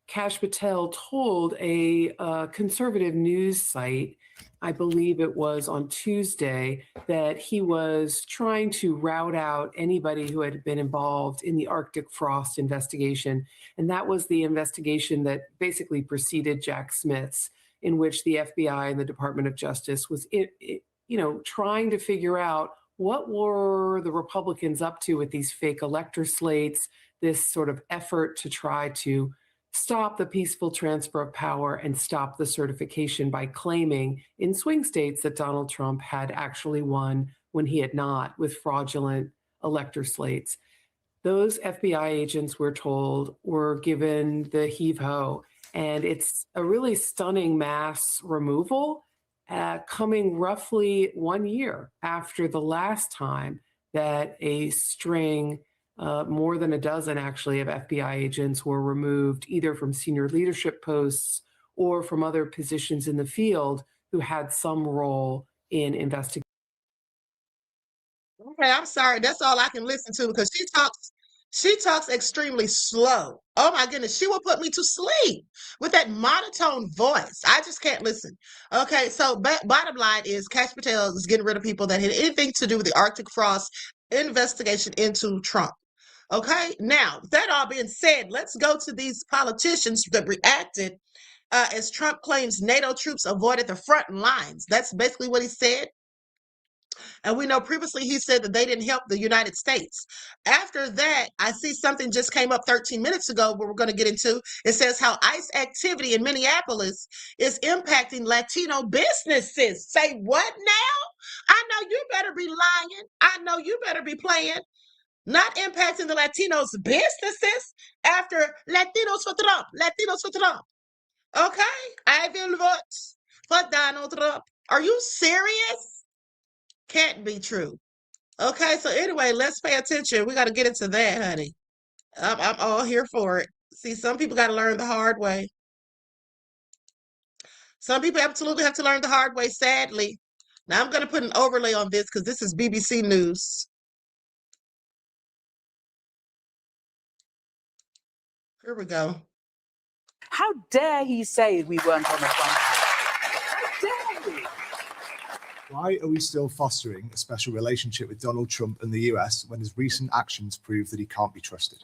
Kash Patel told a conservative news site, I believe it was on Tuesday, that he was trying to rout out anybody who had been involved in the Arctic frost investigation. And that was the investigation that basically preceded Jack Smith's, in which the FBI and the Department of Justice was, trying to figure out what were the Republicans up to with these fake elector slates, this sort of effort to try to stop the peaceful transfer of power and stop the certification by claiming in swing states that Donald Trump had actually won when he had not, with fraudulent elector slates. Those FBI agents, we're told, were given the heave-ho, and it's a really stunning mass removal coming roughly 1 year after the last time that a string more than a dozen, actually, of FBI agents were removed either from senior leadership posts or from other positions in the field who had some role in investigating. Okay, I'm sorry. That's all I can listen to because she talks extremely slow. Oh my goodness, she will put me to sleep with that monotone voice. I just can't listen. Okay, so bottom line is Kash Patel is getting rid of people that had anything to do with the Arctic frost investigation into Trump. Okay, now, that all being said, let's go to these politicians that reacted as Trump claims NATO troops avoided the front lines. That's basically what he said. And we know previously he said that they didn't help the United States. After that, I see something just came up 13 minutes ago, but we're going to get into. It says how ICE activity in Minneapolis is impacting Latino businesses. Say what now? I know you better be lying. I know you better be playing. Not impacting the Latinos' businesses after Latinos for Trump. Latinos for Trump. Okay? I will vote for Donald Trump. Are you serious? Can't be true. Okay, so anyway, let's pay attention. We got to get into that, honey. I'm all here for it. See, some people got to learn the hard way. Some people absolutely have to learn the hard way, sadly. Now, I'm going to put an overlay on this because this is BBC News. Here we go. How dare he say we weren't on the front? How dare he? Why are we still fostering a special relationship with Donald Trump and the US when his recent actions prove that he can't be trusted?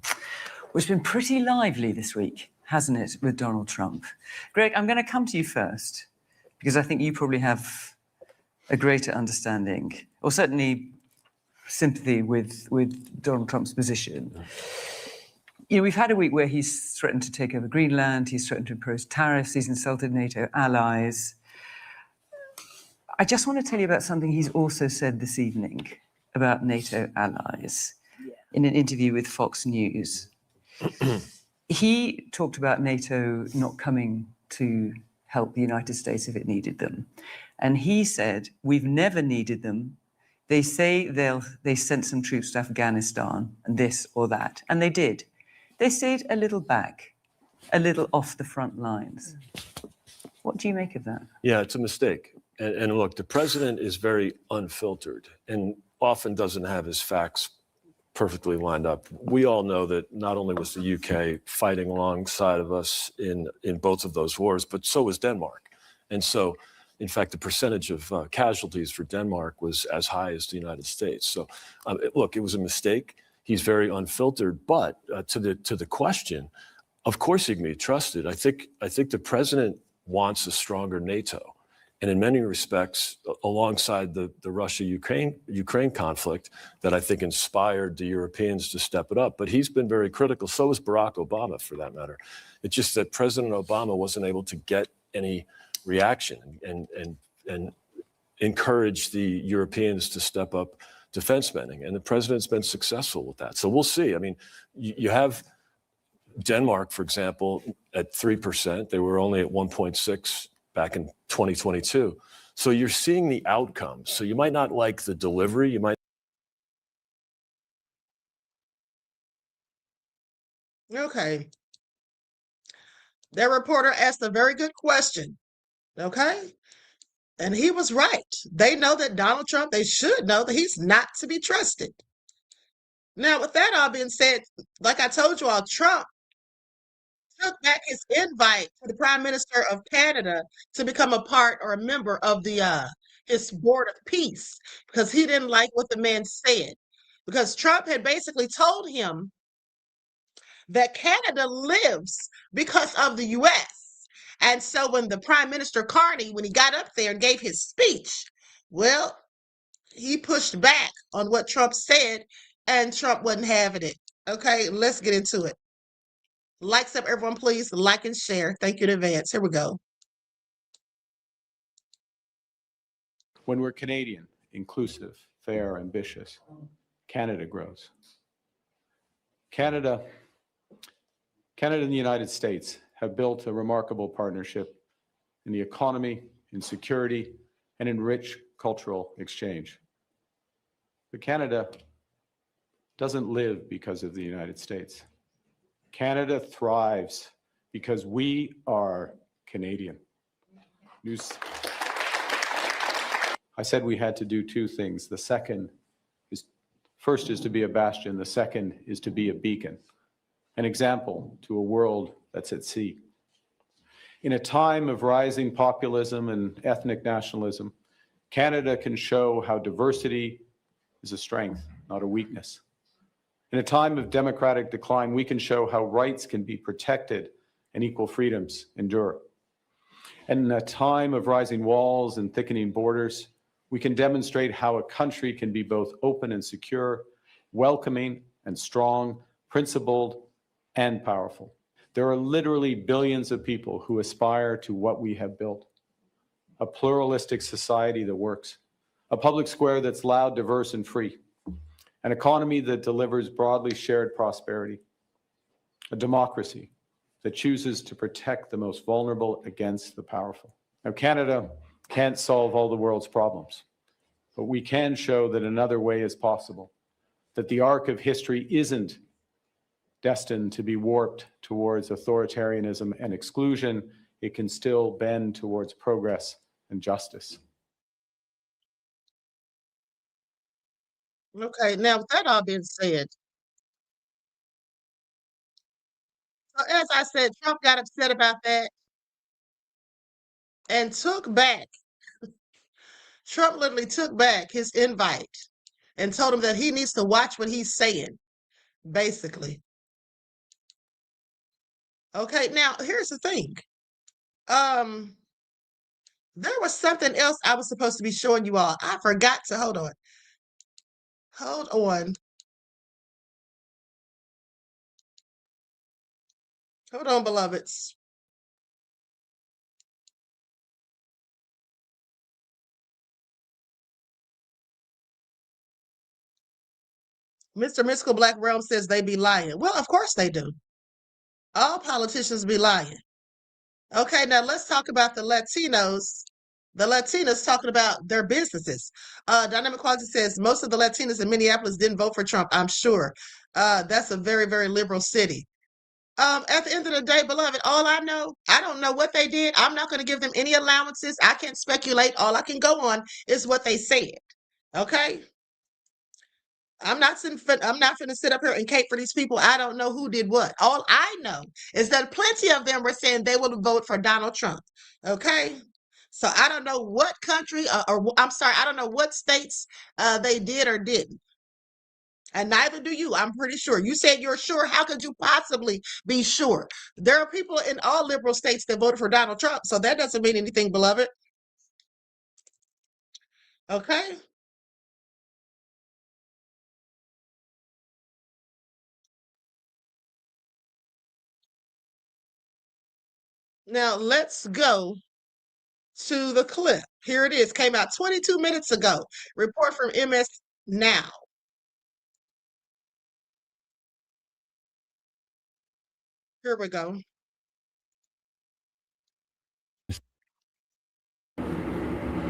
Well, it's been pretty lively this week, hasn't it, with Donald Trump? Greg, I'm going to come to you first, because I think you probably have a greater understanding, or certainly sympathy with Donald Trump's position. You know, we've had a week where he's threatened to take over Greenland, he's threatened to impose tariffs, he's insulted NATO allies. I just want to tell you about something he's also said this evening about NATO allies in an interview with Fox News. He talked about NATO not coming to help the United States if it needed them. And he said, we've never needed them. They say they sent some troops to Afghanistan and this or that. And they did. They stayed a little back, a little off the front lines. What do you make of that? Yeah, it's a mistake. And look, the president is very unfiltered and often doesn't have his facts perfectly lined up. We all know that not only was the UK fighting alongside of us in both of those wars, but so was Denmark. And so, in fact, the percentage of casualties for Denmark was as high as the United States. So, look, it was a mistake. He's very unfiltered. But to the question, of course he can be trusted. I think the president wants a stronger NATO. And in many respects, alongside the Russia-Ukraine conflict that I think inspired the Europeans to step it up. But he's been very critical. So was Barack Obama, for that matter. It's just that President Obama wasn't able to get any reaction and encourage the Europeans to step up defense spending. And the president's been successful with that. So we'll see. I mean, you have Denmark, for example, at 3%. They were only at 1.6 back in 2022. So you're seeing the outcomes. So you might not like the delivery. You might. Okay. That reporter asked a very good question. Okay. And he was right. They know that Donald Trump, they should know that he's not to be trusted. Now, with that all being said, like I told you all, Trump took back his invite to the Prime Minister of Canada to become a part or a member of the his board of peace because he didn't like what the man said. Because Trump had basically told him that Canada lives because of the US. And so when the Prime Minister Carney, when he got up there and gave his speech, well, he pushed back on what Trump said, and Trump wasn't having it. Okay, let's get into it. Likes up, everyone, please. Like and share. Thank you in advance. Here we go. When we're Canadian, inclusive, fair, ambitious, Canada grows. Canada and the United States have built a remarkable partnership in the economy, in security, and in rich cultural exchange. But Canada doesn't live because of the United States. Canada thrives because we are Canadian. I said we had to do two things. The first is to be a bastion. The second is to be a beacon, an example to a world that's at sea. In a time of rising populism and ethnic nationalism, Canada can show how diversity is a strength, not a weakness. In a time of democratic decline, we can show how rights can be protected and equal freedoms endure. And in a time of rising walls and thickening borders, We can demonstrate how a country can be both open and secure, welcoming and strong, principled and powerful. There are literally billions of people who aspire to what we have built: a pluralistic society that works, a public square that's loud, diverse, and free, an economy that delivers broadly shared prosperity, a democracy that chooses to protect the most vulnerable against the powerful. Now, Canada can't solve all the world's problems, but we can show that another way is possible, that the arc of history isn't destined to be warped towards authoritarianism and exclusion. It can still bend towards progress and justice. Okay, now with that all being said, so as I said, Trump got upset about that and took back. Trump literally took back his invite and told him that he needs to watch what he's saying, basically. Okay, now here's the thing. There was something else I was supposed to be showing you all. I forgot to hold on. Hold on. Hold on, beloveds. Mr. Mystical Black Realm says they be lying. Well, of course they do. All politicians be lying. Okay, now let's talk about the Latinos. The Latinas talking about their businesses. Dynamic Quality says most of the Latinas in Minneapolis didn't vote for Trump, I'm sure. That's a very, very liberal city. At the end of the day, beloved, all I know, I don't know what they did. I'm not going to give them any allowances. I can't speculate. All I can go on is what they said. Okay? I'm not going to sit up here and cape for these people. I don't know who did what. All I know is that plenty of them were saying they would vote for Donald Trump. Okay? So I don't know what country or I'm sorry, I don't know what states they did or didn't. And neither do you. I'm pretty sure. You said you're sure. How could you possibly be sure? There are people in all liberal states that voted for Donald Trump. So that doesn't mean anything, beloved. Okay? Now let's go to the clip. Here it is. Came out 22 minutes ago. Report from MS Now. Here we go.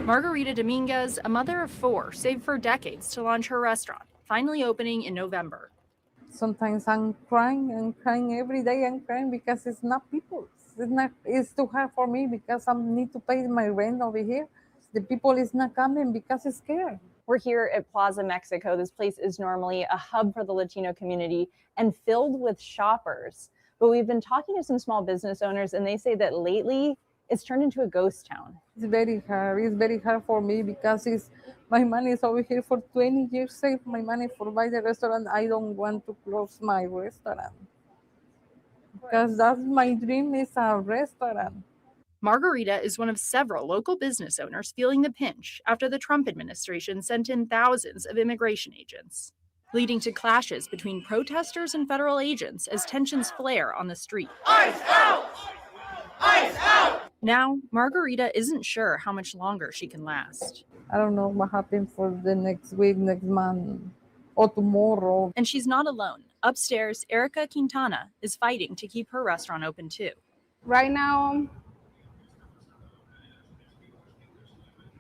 Margarita Dominguez, a mother of 4, saved for decades to launch her restaurant, finally opening in November. Sometimes I'm crying every day. I'm crying because it's not people. It's too hard for me because I need to pay my rent over here. The people is not coming because it's scared. We're here at Plaza Mexico. This place is normally a hub for the Latino community and filled with shoppers. But we've been talking to some small business owners and they say that lately it's turned into a ghost town. It's very hard. It's very hard for me because my money is over here for 20 years. Saved my money for buy the restaurant. I don't want to close my restaurant because that's my dream is a restaurant. Margarita is one of several local business owners feeling the pinch after the Trump administration sent in thousands of immigration agents, leading to clashes between protesters and federal agents as tensions flare on the street. ICE out! ICE out! Now, Margarita isn't sure how much longer she can last. I don't know what happened for the next week, next month, or tomorrow. And she's not alone. Upstairs, Erica Quintana is fighting to keep her restaurant open too. Right now,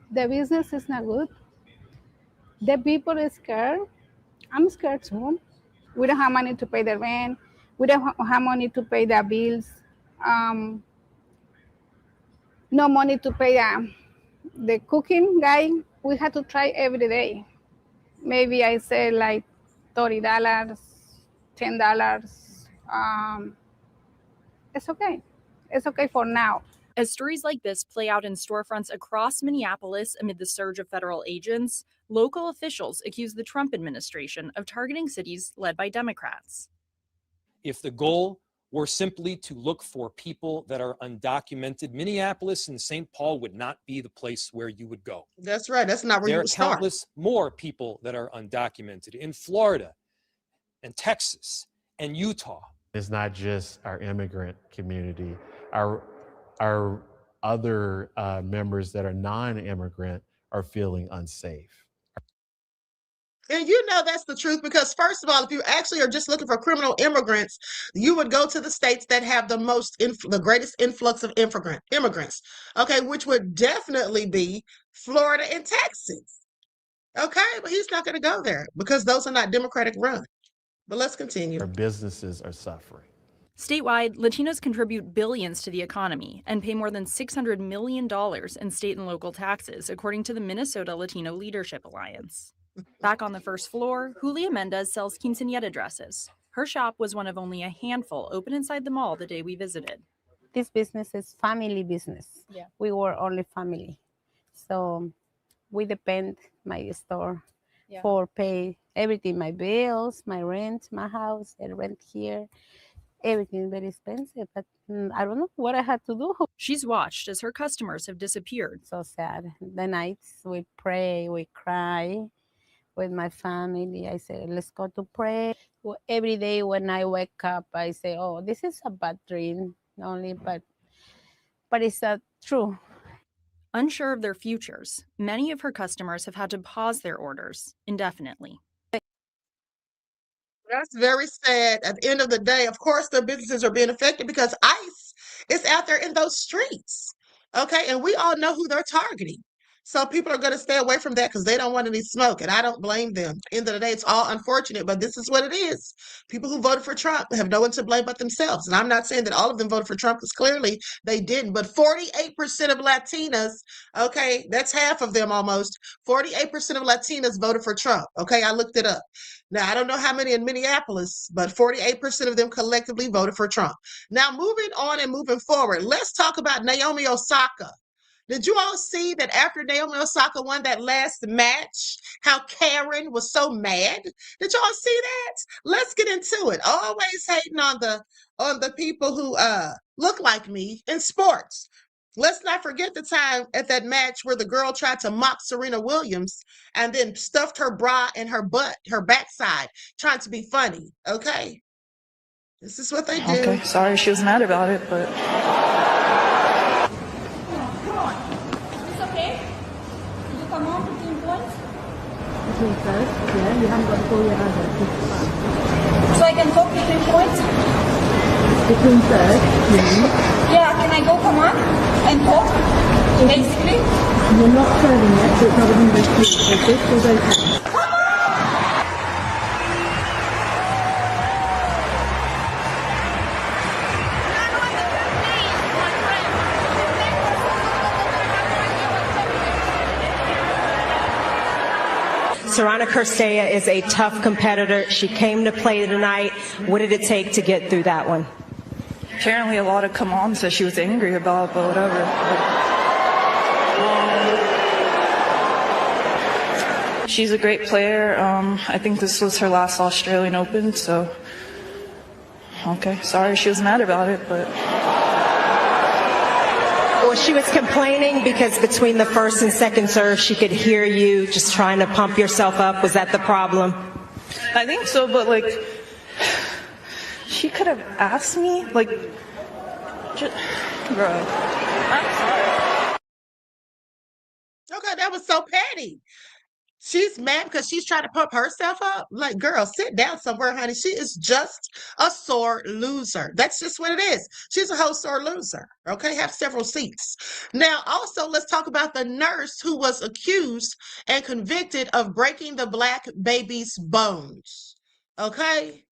the business is not good. The people are scared. I'm scared too. We don't have money to pay the rent. We don't have money to pay the bills. No money to pay the cooking guy. We have to try every day. Maybe I say like $30, $10. It's okay. It's okay for now. As stories like this play out in storefronts across Minneapolis amid the surge of federal agents, local officials accuse the Trump administration of targeting cities led by Democrats. If the goal were simply to look for people that are undocumented, Minneapolis and St. Paul would not be the place where you would go. That's right. That's not where There you are would start. countless more people that are undocumented in Florida and Texas and Utah. It's not just our immigrant community. Our other members that are non-immigrant are feeling unsafe. And you know that's the truth because, first of all, if you actually are just looking for criminal immigrants, you would go to the states that have the greatest influx of immigrants, okay, which would definitely be Florida and Texas. Okay, but he's not going to go there because those are not Democratic run. But let's continue. Our businesses are suffering. Statewide, Latinos contribute billions to the economy and pay more than $600 million in state and local taxes, according to the Minnesota Latino Leadership Alliance. Back on the first floor, Julia Mendez sells quinceañera dresses. Her shop was one of only a handful open inside the mall the day we visited. This business is family business. Yeah. We were only family. So we depend my store for pay everything, my bills, my rent, my house, the rent here. Everything very expensive, but I don't know what I had to do. She's watched as her customers have disappeared. So sad. The nights we pray, we cry with my family. I say, let's go to pray. Every day when I wake up, I say, oh, this is a bad dream only, but it's true. Unsure of their futures, many of her customers have had to pause their orders indefinitely. That's very sad. At the end of the day, of course, their businesses are being affected because ICE is out there in those streets. Okay, and we all know who they're targeting. So people are going to stay away from that because they don't want any smoke, and I don't blame them. At the end of the day, it's all unfortunate, but this is what it is. People who voted for Trump have no one to blame but themselves. And I'm not saying that all of them voted for Trump because clearly they didn't, but 48% of Latinas, okay, that's half of them almost, 48% of Latinas voted for Trump. Okay, I looked it up. Now, I don't know how many in Minneapolis, but 48% of them collectively voted for Trump. Now, moving on and moving forward, let's talk about Naomi Osaka. Did you all see that after Naomi Osaka won that last match, how Karen was so mad? Did y'all see that? Let's get into it. Always hating on the people who look like me in sports. Let's not forget the time at that match where the girl tried to mock Serena Williams and then stuffed her bra in her butt, her backside, trying to be funny. Okay? This is what they do. Okay, sorry she was mad about it, but... Come on, 15 points. Between first, yeah, you haven't got to go your other. So I can go between points? Between third, yeah, can I go, come on, and talk, basically? You're not serving yet, so it's not even the key. So this is okay. Sorana Kirsteya is a tough competitor. She came to play tonight. What did it take to get through that one? Apparently a lot of come-ons that she was angry about, but whatever. She's a great player. I think this was her last Australian Open, so... Okay, sorry she was mad about it, but... Well, she was complaining because between the first and second serve, she could hear you just trying to pump yourself up. Was that the problem? I think so, but like, she could have asked me, like, just, bro. I'm sorry. Okay, that was so petty. She's mad because she's trying to pump herself up. Like, girl, sit down somewhere, honey. She is just a sore loser. That's just what it is. She's a whole sore loser. Okay, have several seats. Now, also, let's talk about the nurse who was accused and convicted of breaking the black baby's bones. Okay,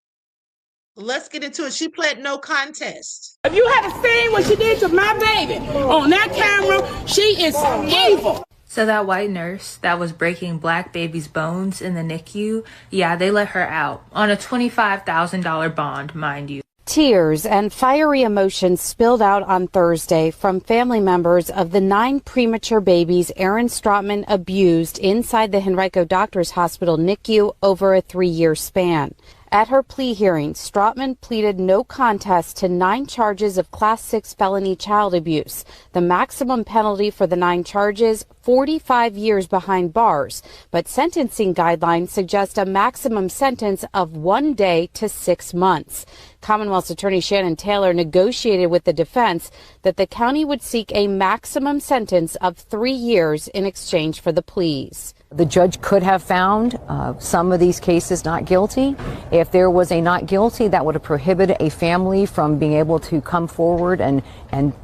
let's get into it. She pled no contest. If you had seen what she did to my baby on that camera, she is evil. So that white nurse that was breaking black babies' bones in the NICU, yeah, they let her out on a $25,000 bond, mind you. Tears and fiery emotions spilled out on Thursday from family members of the 9 premature babies Aaron Strotman abused inside the Henrico Doctors Hospital NICU over a 3-year span. At her plea hearing, Stratman pleaded no contest to 9 charges of Class 6 felony child abuse. The maximum penalty for the 9 charges, 45 years behind bars, but sentencing guidelines suggest a maximum sentence of 1 day to 6 months. Commonwealth's Attorney Shannon Taylor negotiated with the defense that the county would seek a maximum sentence of 3 years in exchange for the pleas. The judge could have found some of these cases not guilty. If there was a not guilty, that would have prohibited a family from being able to come forward and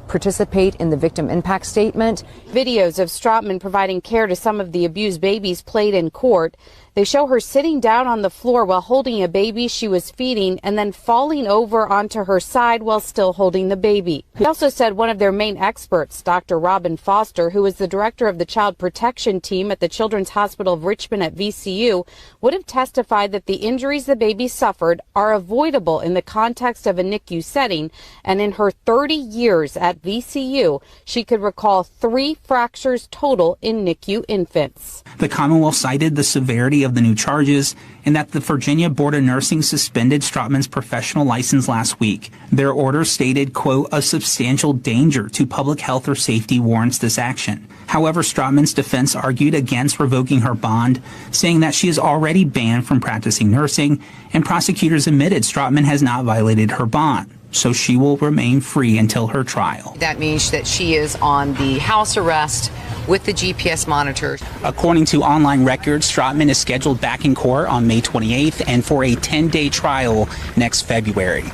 participate in the victim impact statement. Videos of Stratman providing care to some of the abused babies played in court. They show her sitting down on the floor while holding a baby she was feeding and then falling over onto her side while still holding the baby. He also said one of their main experts, Dr. Robin Foster, who is the director of the child protection team at the Children's Hospital of Richmond at VCU, would have testified that the injuries the baby suffered are avoidable in the context of a NICU setting, and in her 30 years at VCU, she could recall 3 fractures total in NICU infants. The Commonwealth cited the severity of the new charges and that the Virginia Board of Nursing suspended Stratman's professional license last week. Their order stated, quote, a substantial danger to public health or safety warrants this action. However, Stratman's defense argued against revoking her bond, saying that she is already banned from practicing nursing, and prosecutors admitted Stratman has not violated her bond, so she will remain free until her trial. That means that she is on the house arrest with the GPS monitors. According to online records, Stratman is scheduled back in court on May 28th and for a 10-day trial next February.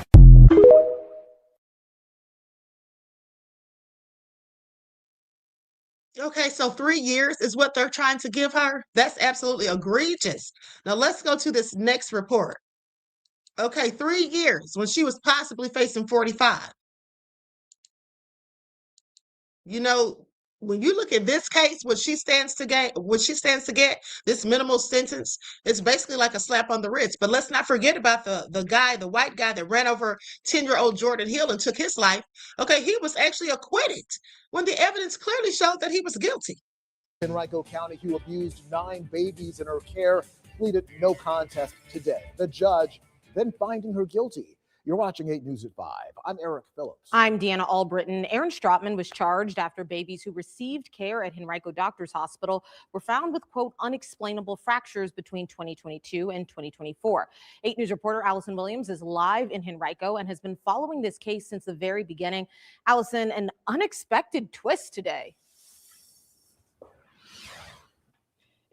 Okay, so 3 years is what they're trying to give her. That's absolutely egregious. Now let's go to this next report. Okay, 3 years when she was possibly facing 45. You know, when you look at this case, what she stands to get, this minimal sentence, it's basically like a slap on the wrist. But let's not forget about the white guy that ran over 10-year-old Jordan Hill and took his life. Okay, he was actually acquitted when the evidence clearly showed that he was guilty. Henrico County, who abused 9 babies in her care, pleaded no contest today. The judge then finding her guilty. You're watching 8 News at 5. I'm Eric Phillips. I'm Deanna Albritton. Aaron Stratman was charged after babies who received care at Henrico Doctors Hospital were found with, quote, unexplainable fractures between 2022 and 2024. 8 News reporter Allison Williams is live in Henrico and has been following this case since the very beginning. Allison, an unexpected twist today.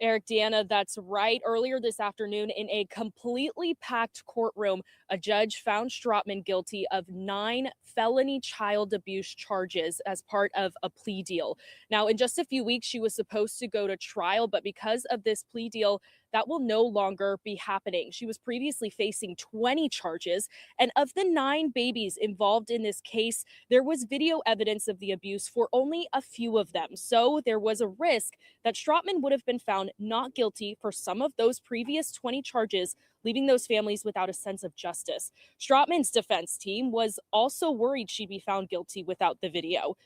Eric, Deanna, that's right. Earlier this afternoon, in a completely packed courtroom, a judge found Stratman guilty of 9 felony child abuse charges as part of a plea deal. Now, in just a few weeks, she was supposed to go to trial, but because of this plea deal, that will no longer be happening. She was previously facing 20 charges, and of the 9 babies involved in this case, there was video evidence of the abuse for only a few of them. So there was a risk that Stratman would have been found not guilty for some of those previous 20 charges, leaving those families without a sense of justice. Stratman's defense team was also worried she'd be found guilty without the video.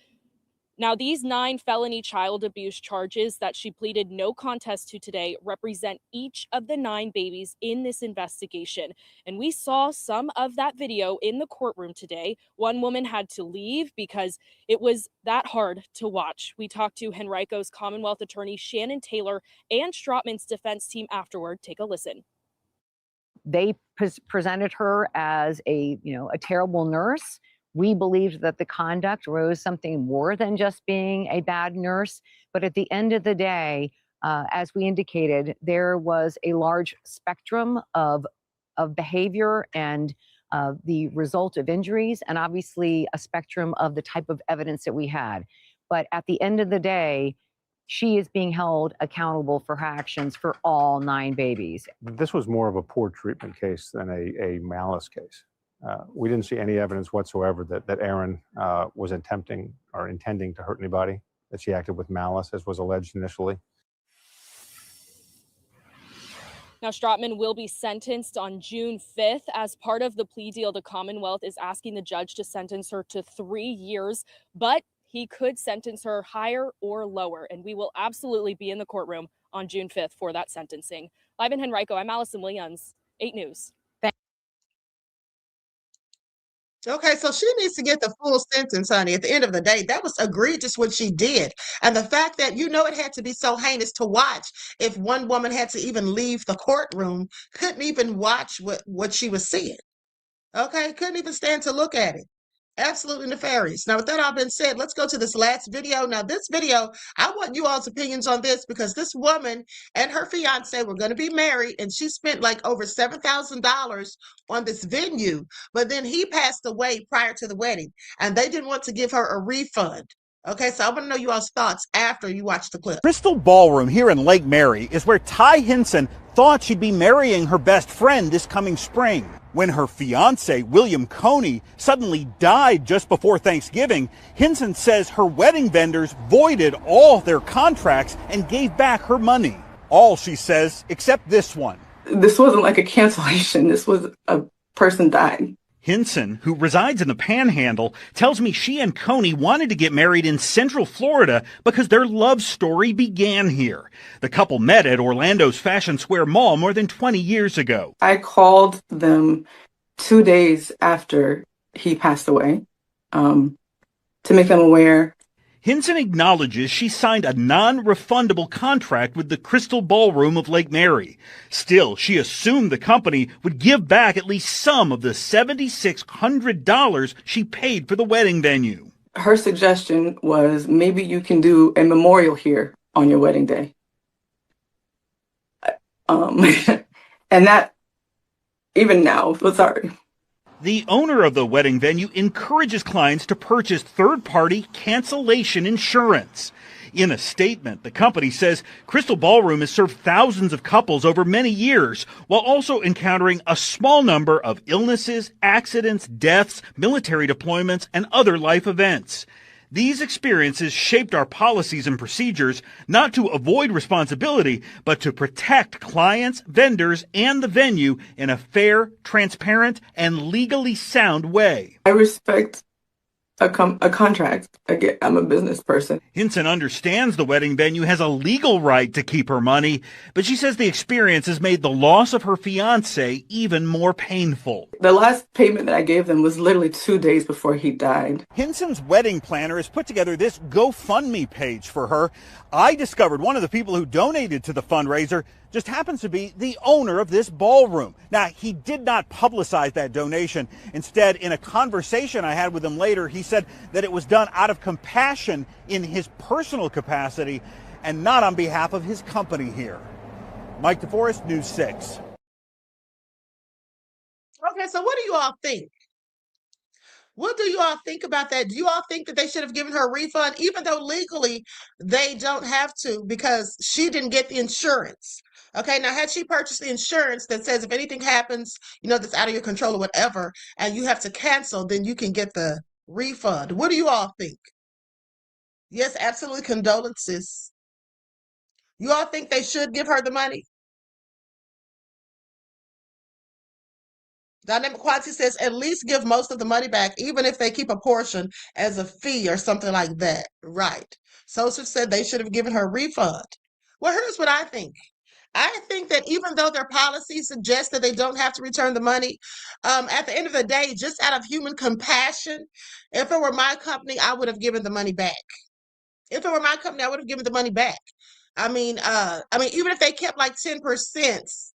Now, these 9 felony child abuse charges that she pleaded no contest to today represent each of the 9 babies in this investigation. And we saw some of that video in the courtroom today. One woman had to leave because it was that hard to watch. We talked to Henrico's Commonwealth attorney Shannon Taylor and Stratman's defense team afterward. Take a listen. They presented her as a terrible nurse. We believed that the conduct rose something more than just being a bad nurse. But at the end of the day, as we indicated, there was a large spectrum of behavior and the result of injuries, and obviously a spectrum of the type of evidence that we had. But at the end of the day, she is being held accountable for her actions for all 9 babies. This was more of a poor treatment case than a malice case. We didn't see any evidence whatsoever that Aaron was intending to hurt anybody, that she acted with malice, as was alleged initially. Now, Stratman will be sentenced on June 5th. As part of the plea deal, the Commonwealth is asking the judge to sentence her to 3 years, but he could sentence her higher or lower, and we will absolutely be in the courtroom on June 5th for that sentencing. Live in Henrico, I'm Allison Williams, 8 News. Okay, so she needs to get the full sentence, honey. At the end of the day, that was egregious what she did. And the fact that, it had to be so heinous to watch. If one woman had to even leave the courtroom, couldn't even watch what she was seeing. Okay, couldn't even stand to look at it. Absolutely nefarious. Now, with that all been said, let's go to this last video. Now, this video, I want you all's opinions on this because this woman and her fiance were going to be married, and she spent like over $7,000 on this venue, but then he passed away prior to the wedding, and they didn't want to give her a refund. Okay, so I want to know you all's thoughts after you watch the clip. Crystal Ballroom here in Lake Mary is where Ty Hinson thought she'd be marrying her best friend this coming spring. When her fiance, William Coney, suddenly died just before Thanksgiving, Hinson says her wedding vendors voided all their contracts and gave back her money. All, she says, except this one. This wasn't like a cancellation. This was a person died. Hinson, who resides in the Panhandle, tells me she and Coney wanted to get married in Central Florida because their love story began here. The couple met at Orlando's Fashion Square Mall more than 20 years ago. I called them 2 days after he passed away to make them aware. Hinson acknowledges she signed a non-refundable contract with the Crystal Ballroom of Lake Mary. Still, she assumed the company would give back at least some of the $7,600 she paid for the wedding venue. Her suggestion was maybe you can do a memorial here on your wedding day. And that, even now, sorry. The owner of the wedding venue encourages clients to purchase third-party cancellation insurance. In a statement, the company says Crystal Ballroom has served thousands of couples over many years, while also encountering a small number of illnesses, accidents, deaths, military deployments, and other life events. These experiences shaped our policies and procedures not to avoid responsibility, but to protect clients, vendors, and the venue in a fair, transparent, and legally sound way. I respect a contract. Again, I'm a business person. Hinson understands the wedding venue has a legal right to keep her money, but she says the experience has made the loss of her fiancé even more painful. The last payment that I gave them was literally 2 days before he died. Hinson's wedding planner has put together this GoFundMe page for her. I discovered one of the people who donated to the fundraiser just happens to be the owner of this ballroom. Now, he did not publicize that donation. Instead, in a conversation I had with him later, he said that it was done out of compassion in his personal capacity and not on behalf of his company here. Mike DeForest, News 6. Okay, so what do you all think? What do you all think about that? Do you all think that they should have given her a refund, even though legally they don't have to because she didn't get the insurance? Okay, now had she purchased the insurance that says if anything happens, that's out of your control or whatever, and you have to cancel, then you can get the refund. What do you all think? Yes, absolutely, condolences. You all think they should give her the money? Dynamic Quality says at least give most of the money back, even if they keep a portion as a fee or something like that. Right. Sosa said they should have given her a refund. Well, here's what I think. I think that even though their policy suggests that they don't have to return the money, at the end of the day, just out of human compassion, if it were my company, I would have given the money back. If it were my company, I would have given the money back. I mean, even if they kept like 10%,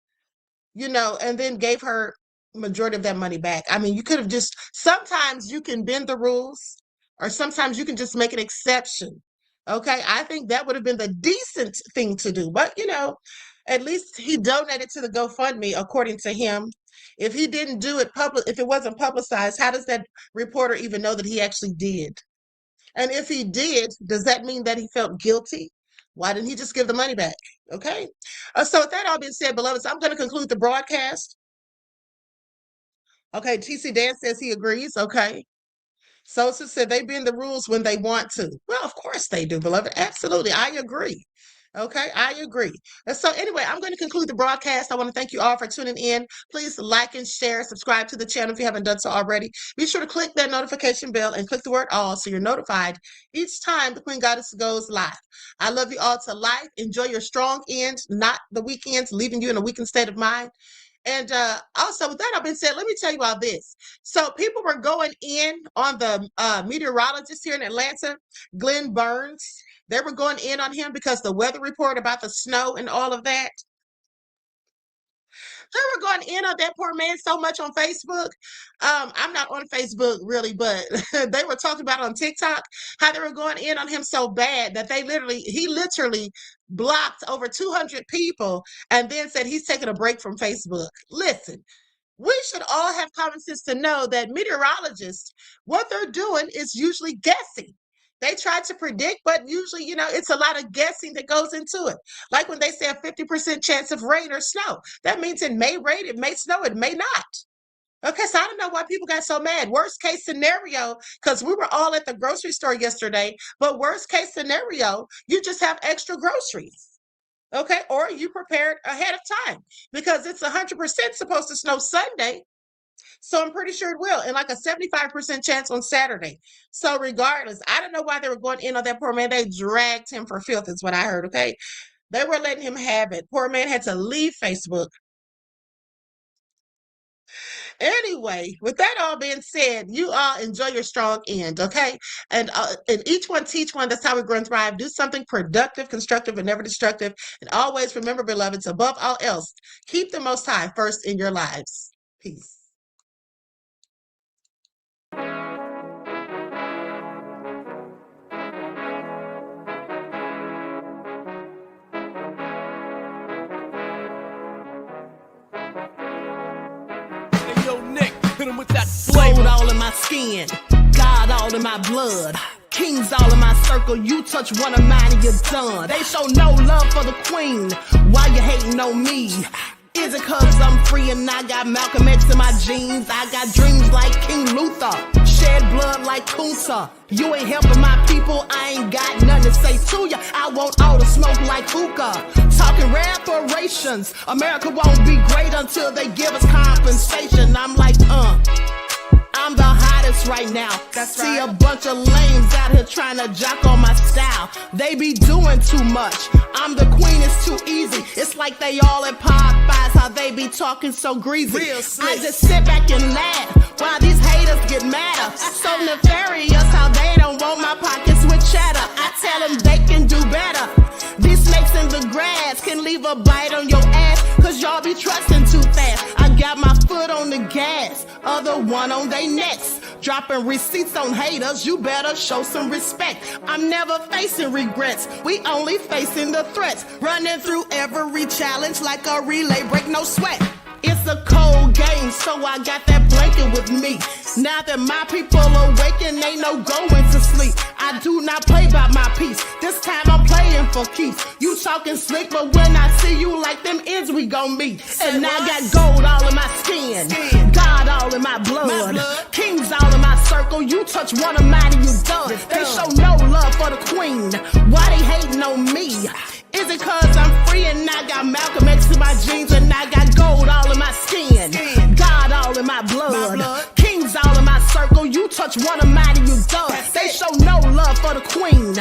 and then gave her majority of that money back. I mean, you could have sometimes you can bend the rules, or sometimes you can just make an exception. Okay, I think that would have been the decent thing to do. But, at least he donated to the GoFundMe, according to him. If he didn't do it if it wasn't publicized, how does that reporter even know that he actually did? And if he did, does that mean that he felt guilty? Why didn't he just give the money back? Okay. So with that all being said, beloveds, I'm going to conclude the broadcast. Okay, TC Dan says he agrees. Okay. Sosa said they bend the rules when they want to. Well, of course they do, beloved. Absolutely. I agree. Okay, I agree. And so anyway, I'm going to conclude the broadcast. I want to thank you all for tuning in. Please like and share, subscribe to the channel if you haven't done so already. Be sure to click that notification bell and click the word all so you're notified each time the Queen Goddess goes live. I love you all to life. Enjoy your strong end, not the weekends, leaving you in a weakened state of mind. And also, with that being said, let me tell you all this. So people were going in on the meteorologist here in Atlanta, Glenn Burns. They were going in on him because the weather report about the snow and all of that. They were going in on that poor man so much on Facebook. I'm not on Facebook really, but they were talking about on TikTok how they were going in on him so bad that he literally blocked over 200 people and then said he's taking a break from Facebook. Listen, we should all have common sense to know that meteorologists, what they're doing is usually guessing. They try to predict, but usually, it's a lot of guessing that goes into it. Like when they say a 50% chance of rain or snow, that means it may rain, it may snow, it may not. Okay, so I don't know why people got so mad. Worst case scenario, because we were all at the grocery store yesterday, but worst case scenario, you just have extra groceries. Okay, or you prepared ahead of time because it's 100% supposed to snow Sunday. So I'm pretty sure it will, and like a 75% chance on Saturday. So regardless, I don't know why they were going in on that poor man. They dragged him for filth is what I heard, okay? They were letting him have it. Poor man had to leave Facebook. Anyway, with that all being said, you all enjoy your strong end, okay? And each one teach one. That's how we grow and thrive. Do something productive, constructive, and never destructive. And always remember, beloveds, above all else, keep the Most High first in your lives. Peace. Hit him with that flavor. All in my skin, God all in my blood, kings all in my circle. You touch one of mine and you're done. They show no love for the queen. Why you hating on me? Is it cause I'm free and I got Malcolm X in my jeans? I got dreams like King Luther, shed blood like Kunsa. You ain't helping my people, I ain't got nothing to say to ya. I want all the smoke like hookah. Talking reparations, America won't be great until they give us compensation. I'm like, I'm the hottest right now. That's See right. A bunch of lames out here trying to jock on my style. They be doing too much. I'm the queen, it's too easy. It's like they all at Popeyes, how they be talking so greasy. I just sit back and laugh while these haters get madder. So nefarious how they don't want my pockets with cheddar. I tell them they can do better. These snakes in the grass can leave a bite on your ass, cause y'all be trusting too fast. I got my foot on the gas, other one on they necks. Dropping receipts on haters, you better show some respect. I'm never facing regrets, we only facing the threats. Running through every challenge like a relay, break no sweat. It's a cold game, so I got that blanket with me. Now that my people awaken, ain't no going to sleep. I do not play by my piece, this time I'm playing for keeps. You talking slick, but when I see you like them ends, we gon' meet. And I got gold all in my skin, God all in my blood, kings all in my circle. You touch one of mine and you done. They show no love for the queen. Why they hating on me? Is it cause I'm free and I got Malcolm X in my jeans and I got gold all in my skin, God all in my blood, kings all in my circle. You touch one of mine and you done. They show no love for the queen.